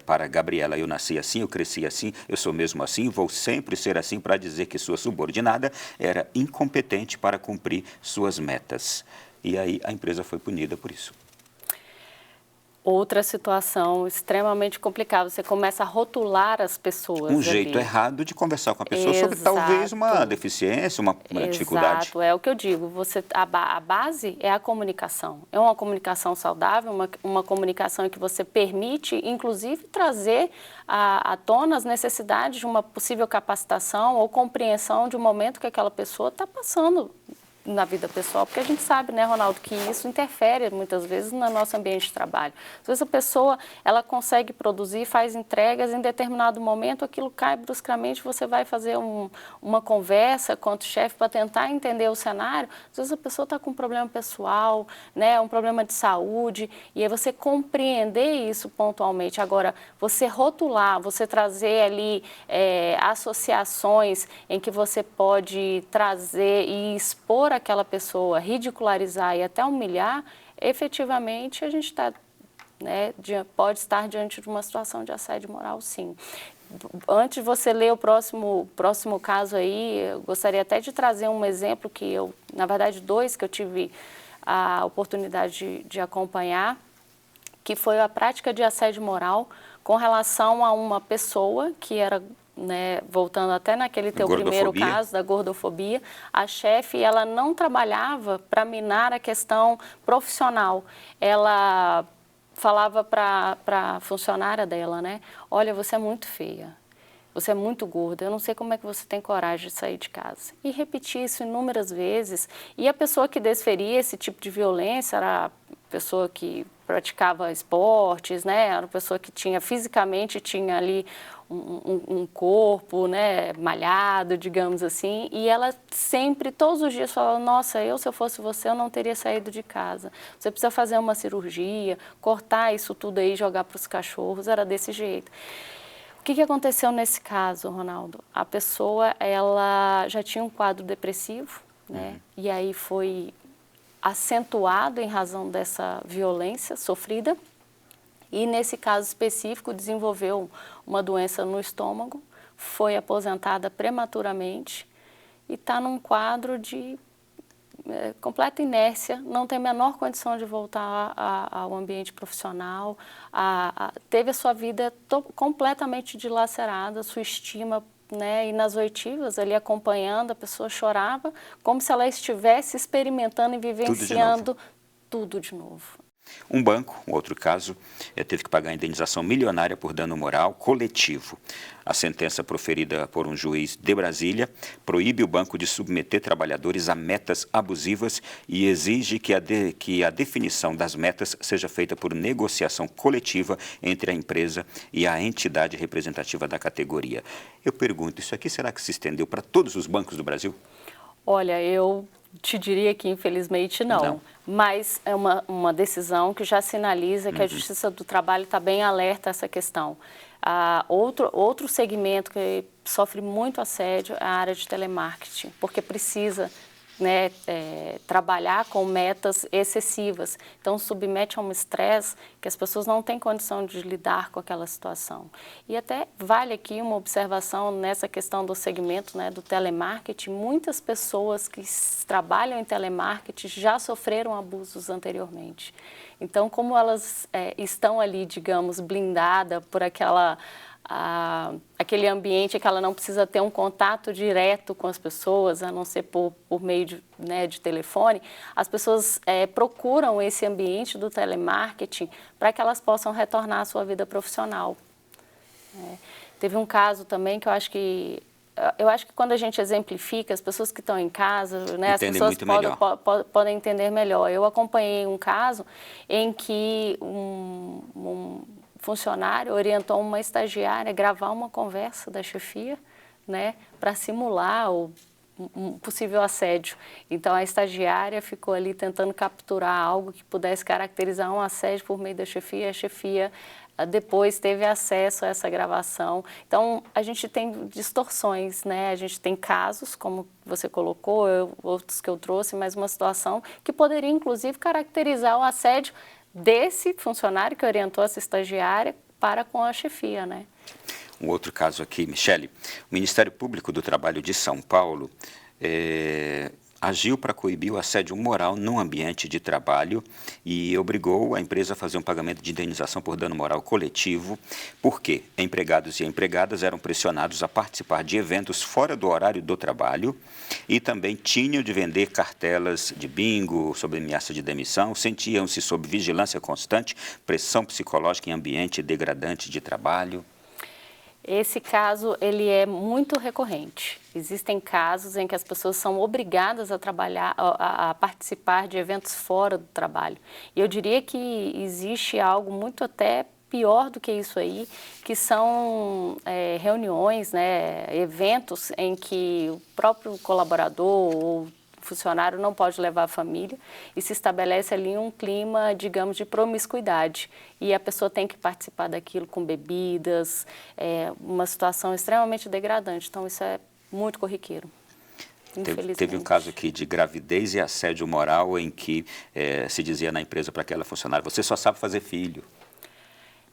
A: para Gabriela: eu nasci assim, eu cresci assim, eu sou mesmo assim, vou sempre ser assim, para dizer que sua subordinada era incompetente para cumprir suas metas. E aí a empresa foi punida por isso.
B: Outra situação extremamente complicada, você começa a rotular as pessoas.
A: Um jeito errado de conversar com a pessoa sobre talvez uma deficiência, uma dificuldade.
B: Exato, é o que eu digo, a base é a comunicação. É uma comunicação saudável, uma comunicação em que você permite, inclusive, trazer à tona as necessidades de uma possível capacitação ou compreensão de um momento que aquela pessoa está passando na vida pessoal, porque a gente sabe, né, Ronaldo, que isso interfere muitas vezes no nosso ambiente de trabalho. Às vezes a pessoa, ela consegue produzir, faz entregas, em determinado momento aquilo cai bruscamente, você vai fazer uma conversa com o chefe para tentar entender o cenário, às vezes a pessoa está com um problema pessoal, né, um problema de saúde, e aí você compreender isso pontualmente. Agora, você rotular, você trazer ali associações em que você pode trazer e expor aquela pessoa, ridicularizar e até humilhar, efetivamente a gente está, né, pode estar diante de uma situação de assédio moral, sim. Antes de você ler o próximo caso aí, eu gostaria até de trazer um exemplo que eu, na verdade, dois que eu tive a oportunidade de acompanhar, que foi a prática de assédio moral com relação a uma pessoa que era, né, voltando até naquele teu primeiro caso da gordofobia, a chefe, ela não trabalhava para minar a questão profissional. Ela falava para a funcionária dela, né, olha, você é muito feia, você é muito gorda, eu não sei como é que você tem coragem de sair de casa. E repetia isso inúmeras vezes. E a pessoa que desferia esse tipo de violência era a pessoa que praticava esportes, né, era uma pessoa que fisicamente tinha ali um corpo, né, malhado, digamos assim, e ela sempre, todos os dias, falava, nossa, se eu fosse você, eu não teria saído de casa. Você precisa fazer uma cirurgia, cortar isso tudo aí e jogar para os cachorros, era desse jeito. O que aconteceu nesse caso, Ronaldo? A pessoa, ela já tinha um quadro depressivo, né, e aí foi acentuado em razão dessa violência sofrida. E, nesse caso específico, desenvolveu uma doença no estômago, foi aposentada prematuramente e está num quadro de completa inércia, não tem a menor condição de voltar ao ambiente profissional, teve a sua vida completamente dilacerada, sua estima, né, e nas oitivas, ali acompanhando, a pessoa chorava como se ela estivesse experimentando e vivenciando tudo de novo.
A: Um banco, um outro caso, teve que pagar indenização milionária por dano moral coletivo. A sentença proferida por um juiz de Brasília proíbe o banco de submeter trabalhadores a metas abusivas e exige que a definição das metas seja feita por negociação coletiva entre a empresa e a entidade representativa da categoria. Eu pergunto, isso aqui será que se estendeu para todos os bancos do Brasil?
B: Olha, eu te diria que infelizmente não. Mas é uma decisão que já sinaliza que a Justiça do Trabalho está bem alerta a essa questão. Outro segmento que sofre muito assédio é a área de telemarketing, porque precisa, né, trabalhar com metas excessivas. Então, submete a um estresse que as pessoas não têm condição de lidar com aquela situação. E até vale aqui uma observação nessa questão do segmento, né, do telemarketing. Muitas pessoas que trabalham em telemarketing já sofreram abusos anteriormente. Então, como elas estão ali, digamos, blindadas por aquele ambiente que ela não precisa ter um contato direto com as pessoas, a não ser por meio de telefone, as pessoas procuram esse ambiente do telemarketing para que elas possam retornar à sua vida profissional. Teve um caso também que eu acho que quando a gente exemplifica, as pessoas que estão em casa, né, as pessoas podem entender melhor. Eu acompanhei um caso em que um funcionário orientou uma estagiária a gravar uma conversa da chefia, né, para simular um possível assédio. Então, a estagiária ficou ali tentando capturar algo que pudesse caracterizar um assédio por meio da chefia. A chefia depois teve acesso a essa gravação. Então, a gente tem distorções, né? A gente tem casos, como você colocou, outros que eu trouxe, mas uma situação que poderia, inclusive, caracterizar o assédio desse funcionário que orientou essa estagiária para com a chefia, né?
A: Um outro caso aqui, Michele, o Ministério Público do Trabalho de São Paulo agiu para coibir o assédio moral no ambiente de trabalho e obrigou a empresa a fazer um pagamento de indenização por dano moral coletivo, porque empregados e empregadas eram pressionados a participar de eventos fora do horário do trabalho e também tinham de vender cartelas de bingo sob ameaça de demissão, sentiam-se sob vigilância constante, pressão psicológica em ambiente degradante de trabalho.
B: Esse caso, ele é muito recorrente. Existem casos em que as pessoas são obrigadas a trabalhar, a participar de eventos fora do trabalho. E eu diria que existe algo muito até pior do que isso aí, que são reuniões, né, eventos em que o próprio colaborador ou funcionário não pode levar a família e se estabelece ali um clima, digamos, de promiscuidade. E a pessoa tem que participar daquilo com bebidas, uma situação extremamente degradante. Então, isso é muito corriqueiro.
A: Teve um caso aqui de gravidez e assédio moral em que se dizia na empresa para aquela funcionária, você só sabe fazer filho.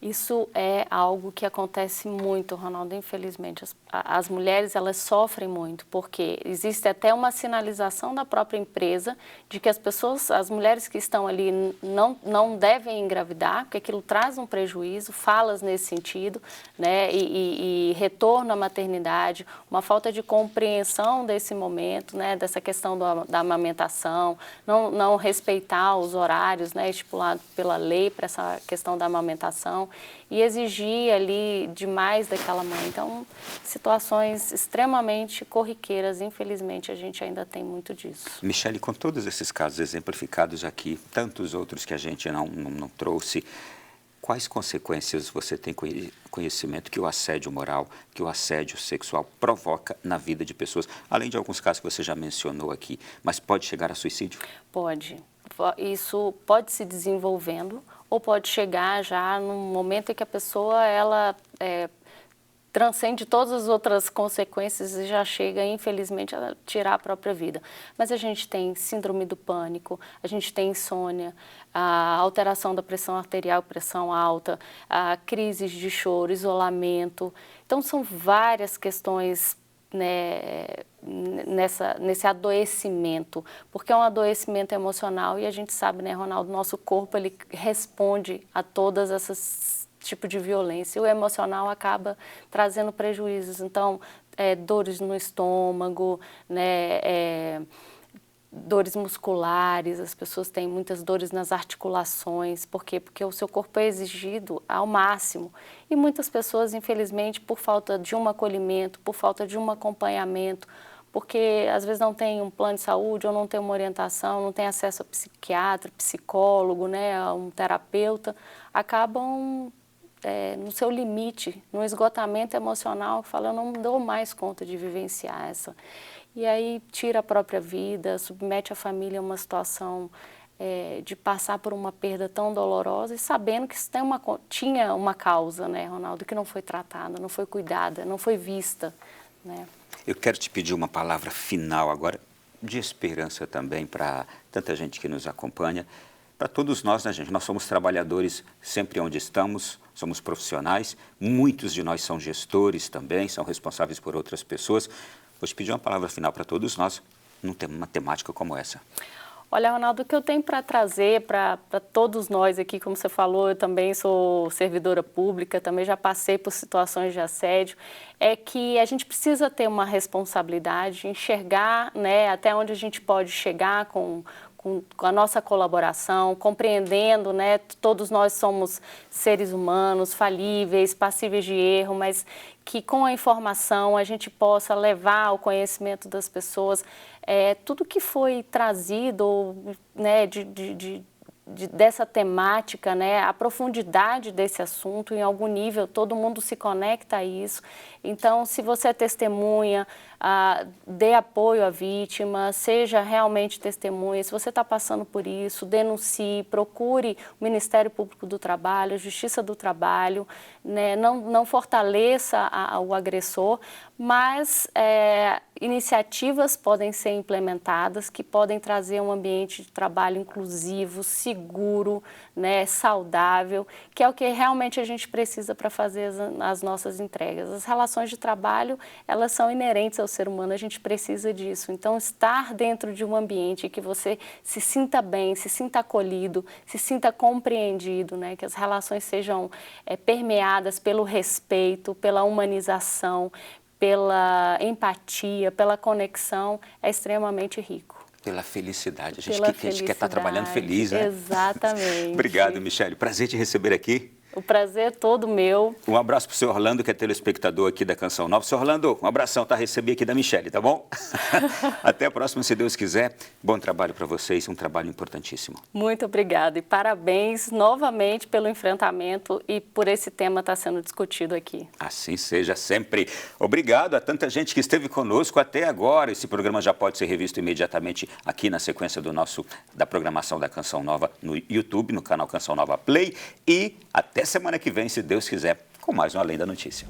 B: Isso é algo que acontece muito, Ronaldo, infelizmente. As mulheres, elas sofrem muito, porque existe até uma sinalização da própria empresa de que as mulheres que estão ali não devem engravidar, porque aquilo traz um prejuízo, falas nesse sentido, né, e retorno à maternidade, uma falta de compreensão desse momento, né, dessa questão da amamentação, não respeitar os horários, né, estipulados pela lei para essa questão da amamentação, e exigir ali demais daquela mãe. Então, situações extremamente corriqueiras, infelizmente, a gente ainda tem muito disso.
A: Michele, com todos esses casos exemplificados aqui, tantos outros que a gente não trouxe, quais consequências você tem conhecimento que o assédio moral, que o assédio sexual provoca na vida de pessoas? Além de alguns casos que você já mencionou aqui, mas pode chegar a suicídio?
B: Pode. Isso pode se desenvolvendo ou pode chegar já num momento em que a pessoa transcende todas as outras consequências e já chega, infelizmente, a tirar a própria vida. Mas a gente tem síndrome do pânico, a gente tem insônia, a alteração da pressão arterial, pressão alta, a crises de choro, isolamento. Então, são várias questões, né, nesse adoecimento, porque é um adoecimento emocional e a gente sabe, né, Ronaldo, nosso corpo ele responde a todas essas tipos de violência e o emocional acaba trazendo prejuízos. Então, dores no estômago, né, dores musculares, as pessoas têm muitas dores nas articulações. Por quê? Porque o seu corpo é exigido ao máximo. E muitas pessoas, infelizmente, por falta de um acolhimento, por falta de um acompanhamento, porque às vezes não tem um plano de saúde ou não tem uma orientação, não tem acesso a psiquiatra, psicólogo, né, a um terapeuta, acabam no seu limite, no esgotamento emocional, fala, eu não dou mais conta de vivenciar essa. E aí tira a própria vida, submete a família a uma situação de passar por uma perda tão dolorosa e sabendo que isso tinha uma causa, né, Ronaldo, que não foi tratada, não foi cuidada, não foi vista, né.
A: Eu quero te pedir uma palavra final agora, de esperança também para tanta gente que nos acompanha, para todos nós, né, gente? Nós somos trabalhadores sempre onde estamos, somos profissionais, muitos de nós são gestores também, são responsáveis por outras pessoas. Vou te pedir uma palavra final para todos nós, numa temática como essa.
B: Olha, Ronaldo, o que eu tenho para trazer para todos nós aqui, como você falou, eu também sou servidora pública, também já passei por situações de assédio, é que a gente precisa ter uma responsabilidade, enxergar, né, até onde a gente pode chegar com a nossa colaboração, compreendendo, né, todos nós somos seres humanos, falíveis, passíveis de erro, mas que com a informação a gente possa levar ao conhecimento das pessoas tudo que foi trazido, né, dessa temática, né, a profundidade desse assunto, em algum nível todo mundo se conecta a isso. Então, se você é testemunha, dê apoio à vítima, seja realmente testemunha. Se você está passando por isso, denuncie, procure o Ministério Público do Trabalho, a Justiça do Trabalho, né? Não fortaleça o agressor, mas iniciativas podem ser implementadas que podem trazer um ambiente de trabalho inclusivo, seguro, né, saudável, que é o que realmente a gente precisa para fazer as nossas entregas. As relações de trabalho, elas são inerentes ao ser humano, a gente precisa disso. Então, estar dentro de um ambiente que você se sinta bem, se sinta acolhido, se sinta compreendido, né, que as relações sejam permeadas pelo respeito, pela humanização, pela empatia, pela conexão, é extremamente rico.
A: Pela felicidade. A gente quer estar trabalhando feliz, né?
B: Exatamente.
A: Obrigado, Michele. Prazer te receber aqui.
B: O prazer é todo meu.
A: Um abraço para o seu Orlando, que é telespectador aqui da Canção Nova. Seu Orlando, um abração, tá? Recebi aqui da Michele, tá bom? Até a próxima, se Deus quiser. Bom trabalho para vocês, um trabalho importantíssimo.
B: Muito obrigada e parabéns novamente pelo enfrentamento e por esse tema estar sendo discutido aqui.
A: Assim seja sempre. Obrigado a tanta gente que esteve conosco até agora. Esse programa já pode ser revisto imediatamente aqui na sequência da programação da Canção Nova no YouTube, no canal Canção Nova Play. E até semana que vem, se Deus quiser, com mais um Além da Notícia.